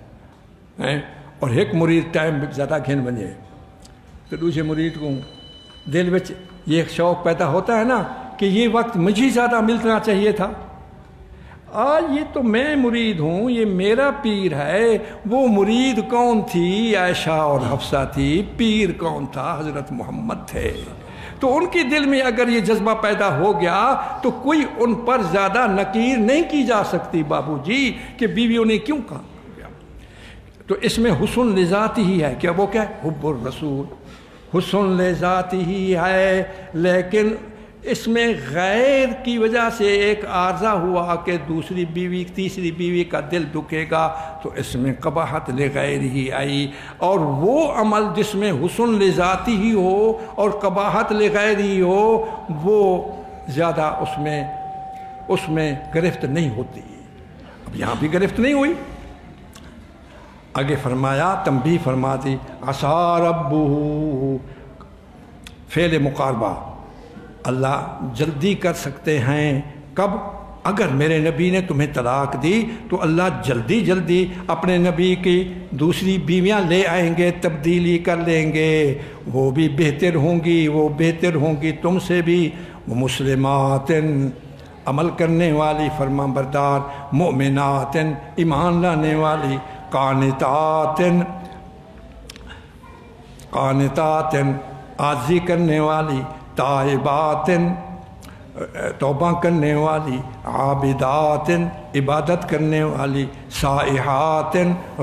اور ایک مرید ٹائم زیادہ گھن بنے تو دوسرے مرید کو دل میں یہ شوق پیدا ہوتا ہے نا کہ یہ وقت مجھے زیادہ ملنا چاہیے تھا۔ آج یہ تو میں مرید ہوں، یہ میرا پیر ہے۔ وہ مرید کون تھی؟ عائشہ اور حفصہ تھی۔ پیر کون تھا؟ حضرت محمد تھے۔ تو ان کے دل میں اگر یہ جذبہ پیدا ہو گیا تو کوئی ان پر زیادہ نکیر نہیں کی جا سکتی بابو جی کہ بیویوں نے کیوں کہا۔ تو اس میں حسن لذات ہی ہے، کیا وہ کیا ہے؟ حب الرسول، حسن لذات ہی ہے، لیکن اس میں غیر کی وجہ سے ایک عارضہ ہوا کہ دوسری بیوی تیسری بیوی کا دل دکھے گا، تو اس میں قباحت لغیر ہی آئی۔ اور وہ عمل جس میں حسن لذاتی ہی ہو اور قباحت لغیر ہی ہو، وہ زیادہ اس میں گرفت نہیں ہوتی۔ اب یہاں بھی گرفت نہیں ہوئی۔ آگے فرمایا، تنبیہ فرما دی، عسیٰ ربہ، فعل مقاربہ، اللہ جلدی کر سکتے ہیں کب؟ اگر میرے نبی نے تمہیں طلاق دی تو اللہ جلدی جلدی اپنے نبی کی دوسری بیویاں لے آئیں گے، تبدیلی کر لیں گے، وہ بھی بہتر ہوں گی، وہ بہتر ہوں گی تم سے بھی، وہ مسلمات عمل کرنے والی فرما بردار، مؤمنات ایمان لانے والی، قانتات عاجزی کرنے والی، تائبات توبہ کرنے والی، عابدات عبادت کرنے والی، سائحات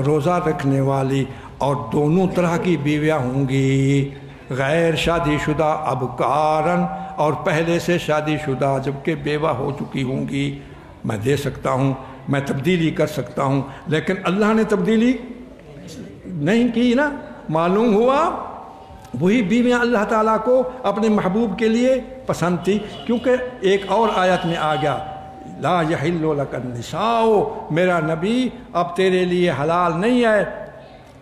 روزہ رکھنے والی، اور دونوں طرح کی بیویاں ہوں گی، غیر شادی شدہ ابکارن، اور پہلے سے شادی شدہ جبکہ بیوہ ہو چکی ہوں گی۔ میں دے سکتا ہوں، میں تبدیلی کر سکتا ہوں، لیکن اللہ نے تبدیلی نہیں کی نا۔ معلوم ہوا وہی بیویاں اللہ تعالیٰ کو اپنے محبوب کے لیے پسند تھی، کیونکہ ایک اور آیت میں آ گیا، لا یحل لک النساء، میرا نبی اب تیرے لیے حلال نہیں ہے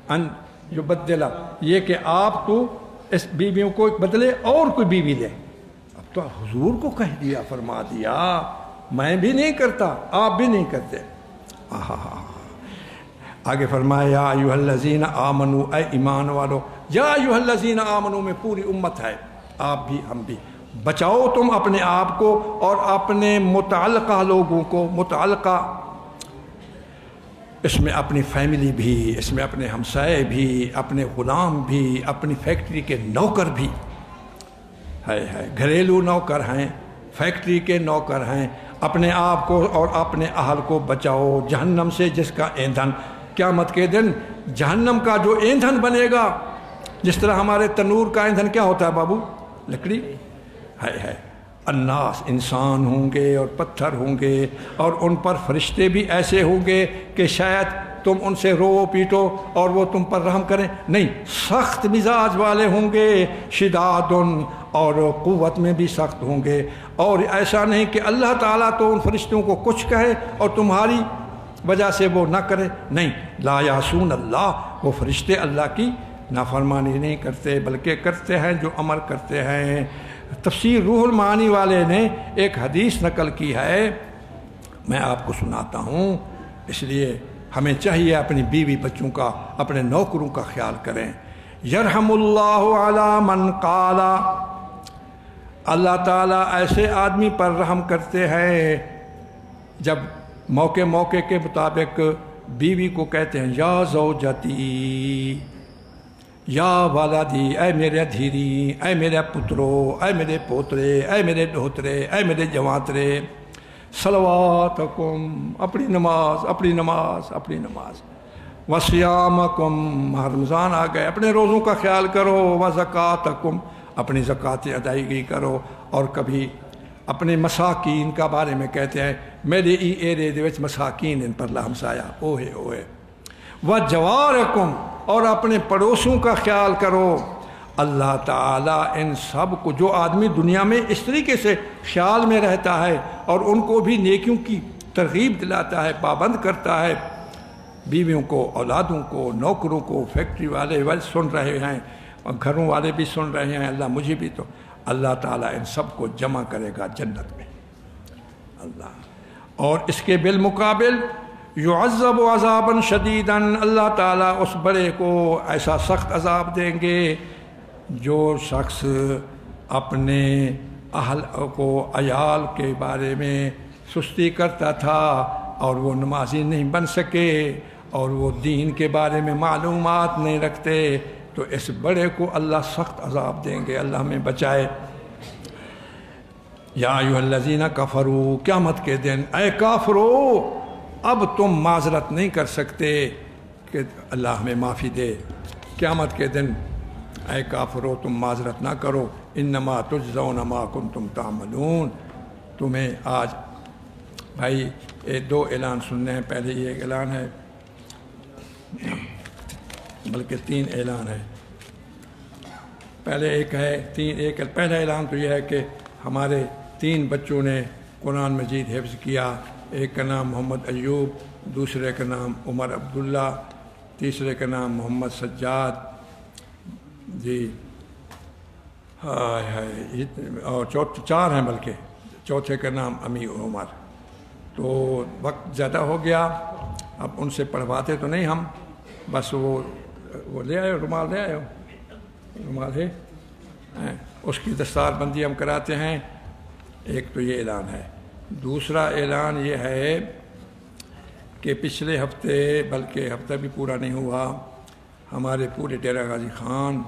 ان یبدل، یہ کہ آپ تو اس بیویوں کو بدلے اور کوئی بیوی لے۔ اب تو حضور کو کہہ دیا، فرما دیا میں بھی نہیں کرتا، آپ بھی نہیں کرتے۔ آگے فرمایا یا ایھا الذین آمنوا، اے ایمان والو، یا ایھا الذین آمنوا میں پوری امت ہے، آپ بھی ہم بھی، بچاؤ تم اپنے آپ کو اور اپنے متعلقہ لوگوں کو، متعلقہ اس میں اپنی فیملی بھی، اس میں اپنے ہمسائے بھی، اپنے غلام بھی، اپنی فیکٹری کے نوکر بھی ہے، گھریلو نوکر ہیں، فیکٹری کے نوکر ہیں، اپنے آپ کو اور اپنے اہل کو بچاؤ جہنم سے، جس کا ایندھن قیامت کے دن جہنم کا جو ایندھن بنے گا، جس طرح ہمارے تنور کا ایندھن کیا ہوتا ہے بابو؟ لکڑی ہے۔ الناس انسان ہوں گے اور پتھر ہوں گے، اور ان پر فرشتے بھی ایسے ہوں گے کہ شاید تم ان سے رو پیٹو اور وہ تم پر رحم کریں، نہیں، سخت مزاج والے ہوں گے، شداد، اور قوت میں بھی سخت ہوں گے، اور ایسا نہیں کہ اللہ تعالیٰ تو ان فرشتوں کو کچھ کہے اور تمہاری وجہ سے وہ نہ کرے، نہیں، لا یعصون اللہ، وہ فرشتے اللہ کی نافرمانی نہیں کرتے بلکہ کرتے ہیں جو امر کرتے ہیں۔ تفسیر روح المعانی والے نے ایک حدیث نقل کی ہے، میں آپ کو سناتا ہوں، اس لیے ہمیں چاہیے اپنی بیوی بچوں کا، اپنے نوکروں کا خیال کریں۔ یرحم اللہ علی من قال، اللہ تعالیٰ ایسے آدمی پر رحم کرتے ہیں جب موقع کے مطابق بیوی کو کہتے ہیں یا زوجتی، یا والدی، اے میرے دھیری، اے میرے پترو، اے میرے پوترے، اے میرے دہترے، اے میرے جوانترے، صلواتکم، اپنی نماز، اپنی نماز، اپنی نماز، وصیامکم، رمضان آ گئے، اپنے روزوں کا خیال کرو، وزکاتکم، اپنی زکوٰۃ ادائیگی کرو، اور کبھی اپنے مساکین کا بارے میں کہتے ہیں میرے ای ایرے دے وچ مساکین ان پر ہمسایا، اوہے اوہے، وجوارکم، اور اپنے پڑوسوں کا خیال کرو۔ اللہ تعالیٰ ان سب کو، جو آدمی دنیا میں اس طریقے سے خیال میں رہتا ہے اور ان کو بھی نیکیوں کی ترغیب دلاتا ہے، پابند کرتا ہے، بیویوں کو، اولادوں کو، نوکروں کو، فیکٹری والے سن رہے ہیں اور گھروں والے بھی سن رہے ہیں، اللہ مجھے بھی، تو اللہ تعالیٰ ان سب کو جمع کرے گا جنت میں اللہ۔ اور اس کے بالمقابل یعذب عذابا شدیدا، اللہ تعالیٰ اس بڑے کو ایسا سخت عذاب دیں گے جو شخص اپنے اہل کو، عیال کے بارے میں سستی کرتا تھا اور وہ نمازی نہیں بن سکے اور وہ دین کے بارے میں معلومات نہیں رکھتے، تو اس بڑے کو اللہ سخت عذاب دیں گے، اللہ ہمیں بچائے۔ یا ایھا الذین کفروا، قیامت کے دن اے کافرو، اب تم معذرت نہیں کر سکتے کہ اللہ ہمیں معافی دے۔ قیامت کے دن اے کافرو تم معذرت نہ کرو، انما تجزون ما کنتم تعملون۔ تمہیں آج بھائی دو اعلان سننے ہیں، پہلے یہ ایک اعلان ہے، بلکہ 3 اعلان ہے۔ پہلا اعلان تو یہ ہے کہ ہمارے 3 بچوں نے قرآن مجید حفظ کیا، ایک کا نام محمد ایوب، دوسرے کا نام عمر عبداللہ، تیسرے کا نام محمد سجاد، جی اور 4 ہیں، بلکہ چوتھے کا نام امیر عمر۔ تو وقت زیادہ ہو گیا، اب ان سے پڑھواتے تو نہیں ہم، بس وہ لے آئے، رومال لے آئے، رومال ہے، اس کی دستار بندی ہم کراتے ہیں۔ ایک تو یہ اعلان ہے، دوسرا اعلان یہ ہے کہ پچھلے ہفتے، بلکہ ہفتہ بھی پورا نہیں ہوا، ہمارے پورے ڈیرہ غازی خان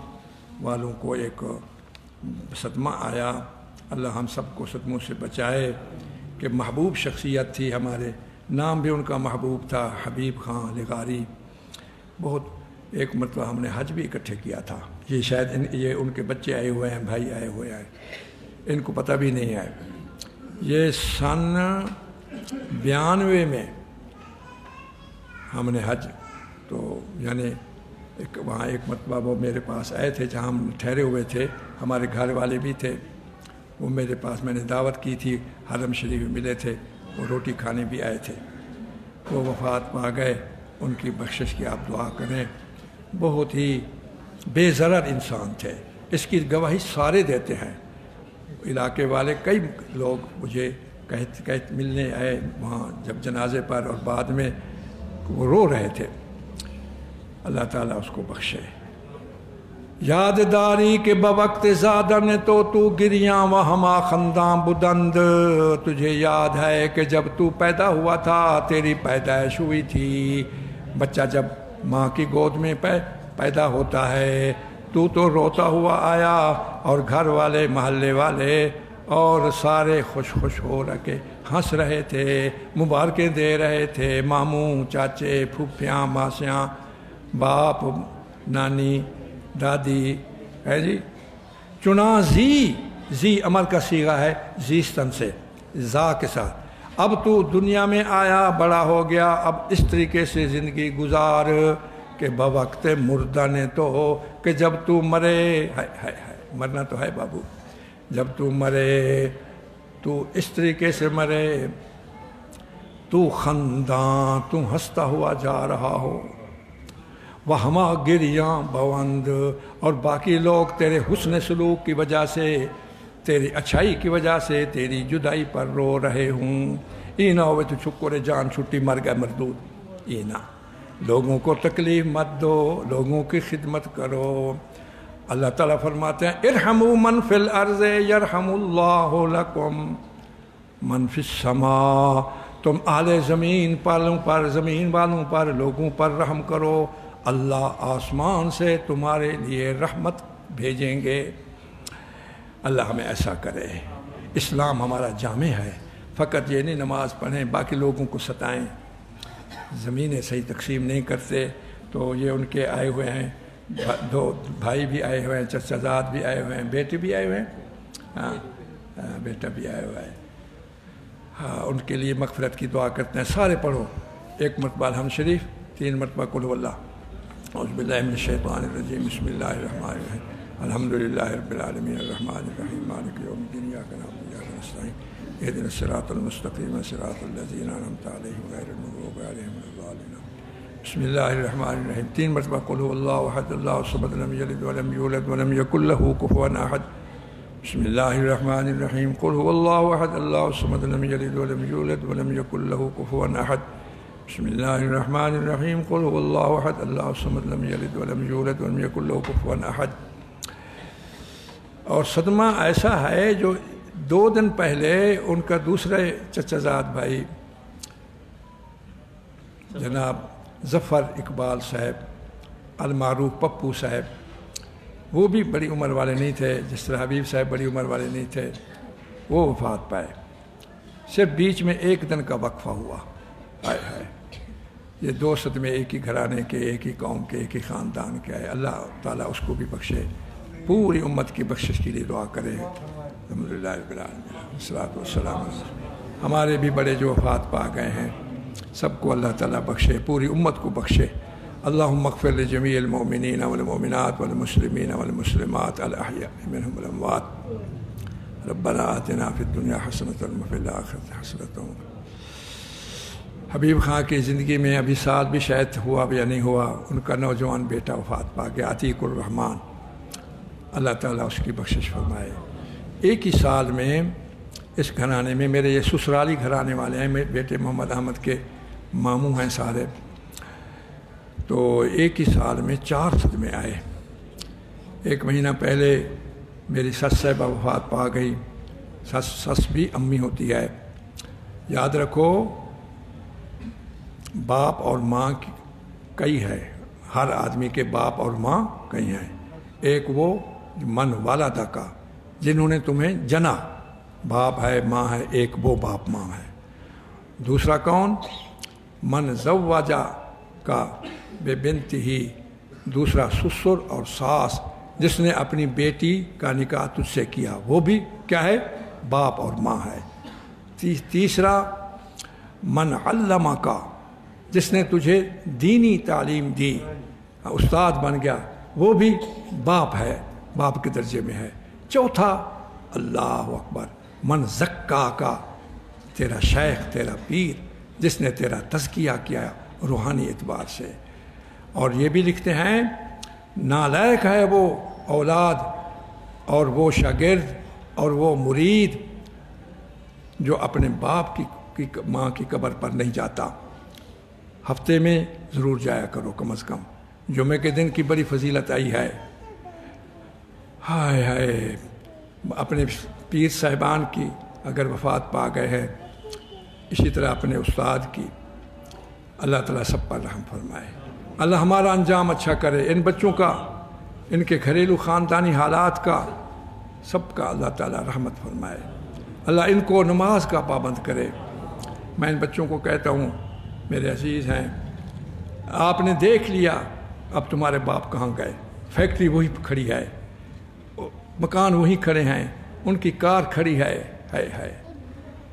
والوں کو ایک صدمہ آیا۔ اللہ ہم سب کو صدموں سے بچائے کہ محبوب شخصیت تھی ہمارے، نام بھی ان کا محبوب تھا، حبیب خان لغاری۔ بہت ایک مرتبہ ہم نے حج بھی اکٹھے کیا تھا، یہ شاید یہ ان کے بچے آئے ہوئے ہیں، بھائی آئے ہوئے ہیں، ان کو پتہ بھی نہیں ہے۔ یہ سن 92 میں ہم نے حج، تو یعنی وہاں ایک مرتبہ وہ میرے پاس آئے تھے جہاں ہم ٹھہرے ہوئے تھے، ہمارے گھر والے بھی تھے، وہ میرے پاس، میں نے دعوت کی تھی، حرم شریف میں ملے تھے، وہ روٹی کھانے بھی آئے تھے، وہ وفات پا گئے، ان کی بخشش کی آپ دعا کریں۔ بہت ہی بے ضرر انسان تھے، اس کی گواہی سارے دیتے ہیں، علاقے والے کئی لوگ مجھے کہتے ملنے آئے وہاں جب جنازے پر، اور بعد میں وہ رو رہے تھے۔ اللہ تعالیٰ اس کو بخشے۔ یاد داری کے بوقت زادن تو گریاں و ہما خنداں بدند، تجھے یاد ہے کہ جب تو پیدا ہوا تھا، تیری پیدائش ہوئی تھی، بچہ جب ماں کی گود میں پیدا ہوتا ہے تو روتا ہوا آیا، اور گھر والے، محلے والے اور سارے خوش ہو رکھے ہنس رہے تھے، مبارکیں دے رہے تھے، ماموں، چاچے، پھوپھیاں، ماسیاں، باپ، نانی، دادی، ہے جی۔ چنا زی عمل کا صیغہ ہے، زیستن سے، زا کے ساتھ، اب تو دنیا میں آیا، بڑا ہو گیا، اب اس طریقے سے زندگی گزار کہ بوقت مردن تو ہو، کہ جب تو مرے، مرنا تو ہے بابو، جب تو مرے تو اس طریقے سے مرے، تو خنداں، تو ہنستا ہوا جا رہا ہو، وہ ہما گریاں بوند، اور باقی لوگ تیرے حسن سلوک کی وجہ سے، تیری اچھائی کی وجہ سے تیری جدائی پر رو رہے ہوں۔ اینا ہوئے تو شکر جان چھٹی مر گئے مردود، اینا لوگوں کو تکلیف مت دو، لوگوں کی خدمت کرو۔ اللہ تعالیٰ فرماتے ہیں ارحموا من فی الارض یرحم اللہ لکم من فی السماء، تم اہل زمین پر، زمین والوں پر، لوگوں پر رحم کرو، اللہ آسمان سے تمہارے لیے رحمت بھیجیں گے۔ اللہ ہمیں ایسا کرے۔ اسلام ہمارا جامع ہے، فقط یہ نہیں نماز پڑھیں باقی لوگوں کو ستائیں، زمینیں صحیح تقسیم نہیں کرتے، تو یہ ان کے آئے ہوئے ہیں، دو بھائی بھی آئے ہوئے ہیں، چچا زاد بھی آئے ہوئے ہیں، بیٹے بھی آئے ہوئے ہیں، ہاں بیٹا بھی آیا ہوا ہے، ہاں ان کے لیے مغفرت کی دعا کرتے ہیں۔ سارے پڑھو ایک مرتبہ الحمد شریف، 3 مرتبہ قل هو اللہ، اعوذ باللہ من الشیطان الرجیم، بسم اللہ الرحمن الرحیم، الحمدللہ رب العالمین الرحمن الرحیم مالک یوم الدین، ایاک نعبد و ایاک نستعین، اہدنا الصراط المستقیم صراط الذین انعمت علیہم غیر المغضوب علیہم ولا الضالین۔ بسم اللہ الرحمن الرحیم، 3 مرتبہ قل هو اللہ احد اللہ الصمد لم یلد ولم یولد ولم یکن له کفوا احد۔ بسم اللہ الرحمن الرحیم، قل هو اللہ احد اللہ الصمد لم یلد ولم یولد ولم یکن له کفوا احد۔ بسم اللہ الرحمن الرحیم، قل هو اللہ احد اللہ الصمد لم یلد ولم یولد ولم یکن له کفوا احد۔ اور صدمہ ایسا ہے جو 2 دن پہلے ان کا دوسرے چچا زاد بھائی جناب ظفر اقبال صاحب المعروف پپو صاحب، وہ بھی بڑی عمر والے نہیں تھے، جس طرح حبیب صاحب بڑی عمر والے نہیں تھے، وہ وفات پائے، صرف بیچ میں 1 دن کا وقفہ ہوا۔ ہائے ہائے، یہ 2 صدمے ایک ہی گھرانے کے، ایک ہی قوم کے، ایک ہی خاندان کے آئے۔ اللہ تعالیٰ اس کو بھی بخشے، پوری امت کی بخشش کے لیے دعا کرے۔ الحمدللہ رب العالمین، الصلاۃ والسلام۔ ہمارے بھی بڑے جو وفات پا گئے ہیں، سب کو اللہ تعالیٰ بخشے، پوری امت کو بخشے۔ اللہم اغفر لجمیع المؤمنین والمؤمنات والمسلمین والمسلمات الاحیاء منہم والاموات، ربنا آتنا فی الدنیا حسنۃ وفی الآخرۃ حسنۃ۔ حبیب خان کی زندگی میں ابھی سال بھی شاید ہوا یا نہیں ہوا، ان کا نوجوان بیٹا وفات پا گیا، عتیق الرحمن، اللہ تعالیٰ اس کی بخشش فرمائے۔ ایک ہی سال میں اس گھرانے میں میرے یہ سسرالی گھرانے والے ہیں، میرے بیٹے محمد احمد کے ماموں ہیں سارے، تو ایک ہی سال میں 4 صدمے آئے۔ 1 مہینہ پہلے میری سس صاحبہ وفات پا گئی۔ سس بھی امی ہوتی ہے۔ یاد رکھو باپ اور ماں کئی ہے، ہر آدمی کے باپ اور ماں کئی ہیں۔ ایک وہ من والدہ کا جنہوں نے تمہیں جنا، باپ ہے ماں ہے، ایک وہ باپ ماں ہے۔ دوسرا کون؟ من زوجہ کا بے بنت ہی، دوسرا سسر اور ساس جس نے اپنی بیٹی کا نکاح تجھ سے کیا، وہ بھی کیا ہے؟ باپ اور ماں ہے۔ تیسرا من علمہ کا، جس نے تجھے دینی تعلیم دی، استاد بن گیا، وہ بھی باپ ہے، باپ کے درجے میں ہے۔ چوتھا اللہ اکبر من زکا کا، تیرا شیخ تیرا پیر جس نے تیرا تزکیہ کیا روحانی اعتبار سے۔ اور یہ بھی لکھتے ہیں نالائق ہے وہ اولاد اور وہ شاگرد اور وہ مرید جو اپنے باپ کی ماں کی قبر پر نہیں جاتا۔ ہفتے میں ضرور جایا کرو کم از کم۔ جمعے کے دن کی بڑی فضیلت آئی ہے۔ ہائے ہائے، اپنے پیر صاحبان کی اگر وفات پا گئے ہیں، اسی طرح اپنے استاد کی، اللہ تعالیٰ سب پر رحم فرمائے۔ اللہ ہمارا انجام اچھا کرے، ان بچوں کا، ان کے گھریلو خاندانی حالات کا، سب کا اللہ تعالیٰ رحمت فرمائے۔ اللہ ان کو نماز کا پابند کرے۔ میں ان بچوں کو کہتا ہوں میرے عزیز ہیں، آپ نے دیکھ لیا اب تمہارے باپ کہاں گئے، فیکٹری وہی کھڑی ہے، مکان وہی کھڑے ہیں، ان کی کار کھڑی ہے۔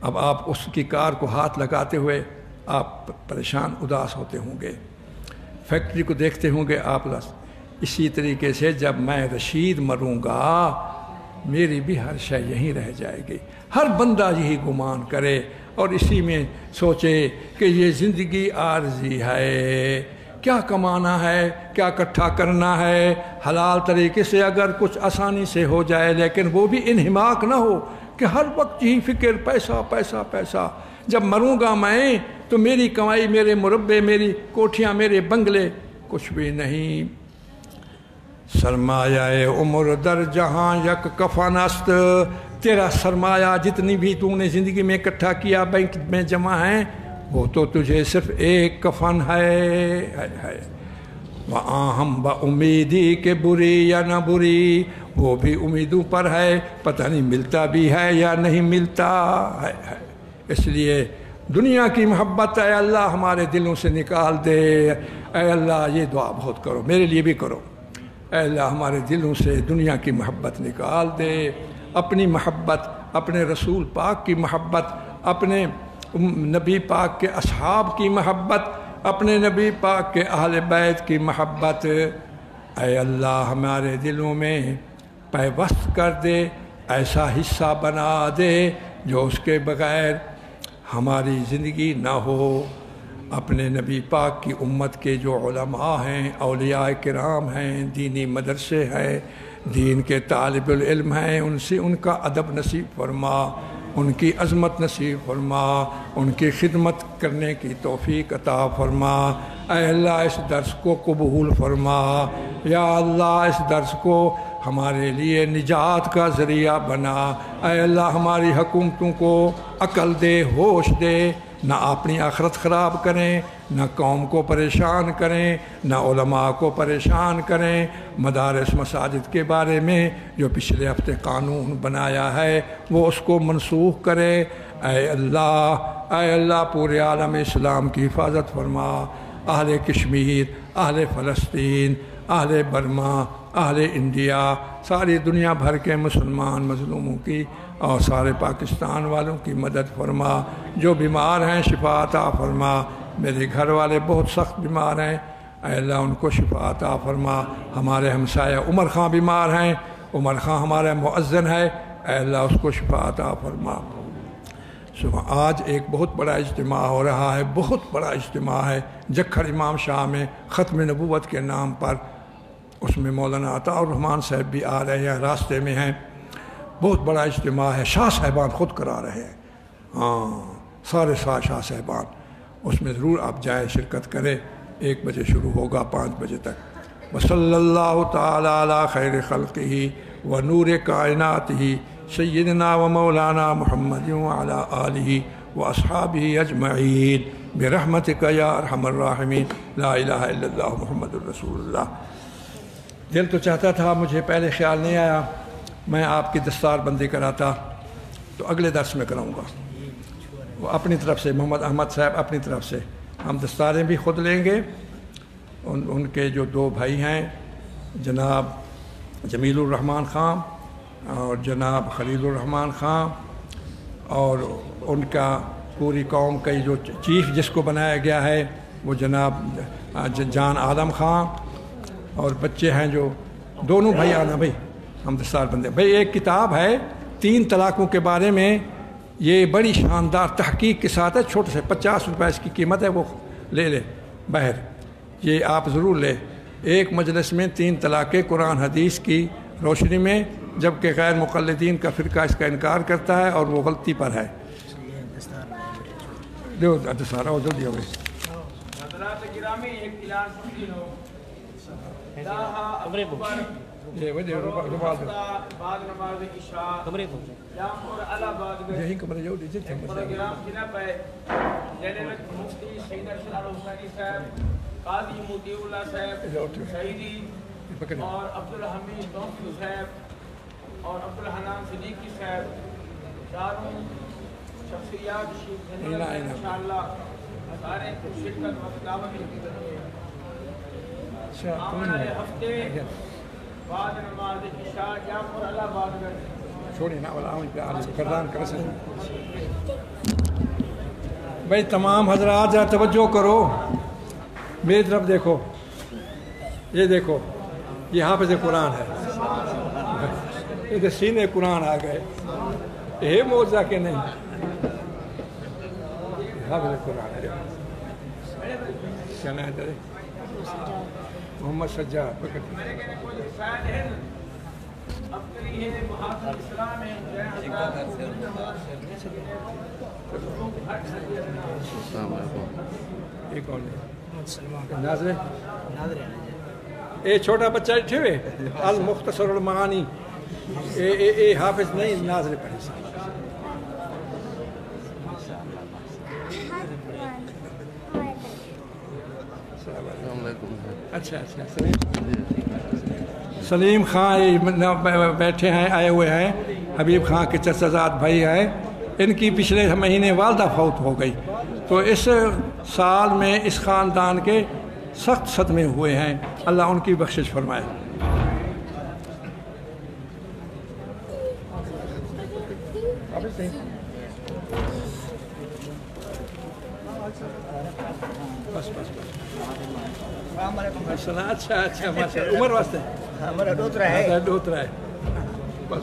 اب آپ اس کی کار کو ہاتھ لگاتے ہوئے آپ پریشان اداس ہوتے ہوں گے، فیکٹری کو دیکھتے ہوں گے آپ اداس۔ اسی طریقے سے جب میں رشید مروں گا میری بھی ہر شے یہیں رہ جائے گی۔ ہر بندہ یہی گمان کرے اور اسی میں سوچے کہ یہ زندگی عارضی ہے، کیا کمانا ہے، کیا اکٹھا کرنا ہے، حلال طریقے سے اگر کچھ آسانی سے ہو جائے، لیکن وہ بھی انہماک نہ ہو کہ ہر وقت یہی فکر پیسہ پیسہ پیسہ۔ جب مروں گا میں تو میری کمائی، میرے مربے، میری کوٹھیاں، میرے بنگلے کچھ بھی نہیں۔ سرمایہ عمر در جہاں یک کفن است، تیرا سرمایہ جتنی بھی تو نے زندگی میں اکٹھا کیا بینک میں جمع ہیں، وہ تو تجھے صرف ایک کفن ہے۔ وہاں ہم با امیدی کہ بری یا نہ بری، وہ بھی امیدوں پر ہے، پتہ نہیں ملتا بھی ہے یا نہیں ملتا ہے۔ اس لیے دنیا کی محبت اے اللہ ہمارے دلوں سے نکال دے۔ اے اللہ یہ دعا بہت کرو، میرے لیے بھی کرو۔ اے اللہ ہمارے دلوں سے دنیا کی محبت نکال دے، اپنی محبت، اپنے رسول پاک کی محبت، اپنے نبی پاک کے اصحاب کی محبت، اپنے نبی پاک کے اہل بیت کی محبت اے اللہ ہمارے دلوں میں پیوست کر دے، ایسا حصہ بنا دے جو اس کے بغیر ہماری زندگی نہ ہو۔ اپنے نبی پاک کی امت کے جو علماء ہیں، اولیاء کرام ہیں، دینی مدرسے ہیں، دین کے طالب العلم ہیں، ان سے ان کا ادب نصیب فرما، ان کی عظمت نصیب فرما، ان کی خدمت کرنے کی توفیق عطا فرما۔ اے اللہ اس درس کو قبول فرما، یا اللہ اس درس کو ہمارے لیے نجات کا ذریعہ بنا۔ اے اللہ ہماری حکومتوں کو عقل دے، ہوش دے، نہ اپنی آخرت خراب کریں، نہ قوم کو پریشان کریں، نہ علماء کو پریشان کریں۔ مدارس مساجد کے بارے میں جو پچھلے ہفتے قانون بنایا ہے وہ اس کو منسوخ کرے۔ اے اللہ پورے عالم اسلام کی حفاظت فرما، اہل کشمیر، اہل فلسطین، اہل برما، اہل انڈیا، ساری دنیا بھر کے مسلمان مظلوموں کی اور سارے پاکستان والوں کی مدد فرما۔ جو بیمار ہیں شفا عطا فرما۔ میرے گھر والے بہت سخت بیمار ہیں، اے اللہ ان کو شفا عطا فرما۔ ہمارے ہمسایہ عمر خان بیمار ہیں، عمر خان ہمارا مؤذن ہے، اے اللہ اس کو شفا عطا فرما۔ آج ایک بہت بڑا اجتماع ہو رہا ہے، بہت بڑا اجتماع ہے جکھڑ امام شاہ میں ختم نبوت کے نام پر۔ اس میں مولانا عطاء الرحمن صاحب بھی آ رہے ہیں، راستے میں ہیں۔ بہت بڑا اجتماع ہے، شاہ صاحبان خود کرا رہے ہیں، ہاں سارے شاہ صاحبان، اس میں ضرور آپ جائیں، شرکت کریں۔ 1 بجے شروع ہوگا 5 بجے تک۔ وصلی اللہ تعالی علی خیر خلقہ و نور کائناتہ سیدنا و مولانا محمد وعلی آلہ و اصحابہ اجمعین برحمتک یا ارحم الراحمین، لا الہ الا اللہ محمد الرسول اللہ۔ دل تو چاہتا تھا، مجھے پہلے خیال نہیں آیا میں آپ کی دستار بندی کراتا، تو اگلے درس میں کراؤں گا۔ وہ اپنی طرف سے، محمد احمد صاحب اپنی طرف سے، ہم دستاریں بھی خود لیں گے۔ ان کے جو 2 بھائی ہیں، جناب جمیل الرحمن خان اور جناب خلیل الرحمن خان، اور ان کا پوری قوم کا جو چیف جس کو بنایا گیا ہے وہ جناب جان عالم خان، اور بچے ہیں جو دونوں بھائی آنا بھائی، ہم دستار بندے بھائی۔ ایک کتاب ہے 3 طلاقوں کے بارے میں، یہ بڑی شاندار تحقیق کے ساتھ ہے، چھوٹے سے 50 روپے اس کی قیمت ہے، وہ لے لے باہر، یہ آپ ضرور لیں۔ ایک مجلس میں 3 طلاقیں قرآن حدیث کی روشنی میں، جبکہ غیر مقلدین کا فرقہ اس کا انکار کرتا ہے اور وہ غلطی پر ہے۔ دیو دستار اور جلدی ہو گئی۔ یہی کمرے جو دیجیے قاضی مودی اللہ صاحب شہیدی اور عبدالحمید نوفل صاحب اور عبدالحنان صدیقی صاحب، چاروں شخصیات انشاءاللہ سارے شرکت و دعوت آنے ہفتے بعد نماز عشاء جعفر اللہ آباد میں چھوڑی نا والا آمد پہ آج کردان کر سکتے۔ بھائی تمام حضرات ذرا توجہ کرو، میری طرف دیکھو، یہ دیکھو، یہ حافظ قرآن ہے، یہ سینے قرآن آ گئے، یہ معجزہ کہ نہیں، حافظ قرآن ہے۔ کیا نام ہے؟ محمد سجاد۔ یہ کون ہے؟ ناظر، اے چھوٹا بچہ اٹھے ہوئے، المختصر المعانی، اے حافظ نہیں، ناظر پڑھی سے۔ اچھا سلیم خان بیٹھے ہیں، آئے ہوئے ہیں، حبیب خان کے چچا زاد بھائی ہیں، ان کی پچھلے مہینے والدہ فوت ہو گئی، تو اس سال میں اس خاندان کے سخت صدمے ہوئے ہیں، اللہ ان کی بخشش فرمائے۔ اچھا عمر واسطے ہمارا دوترا ہے بس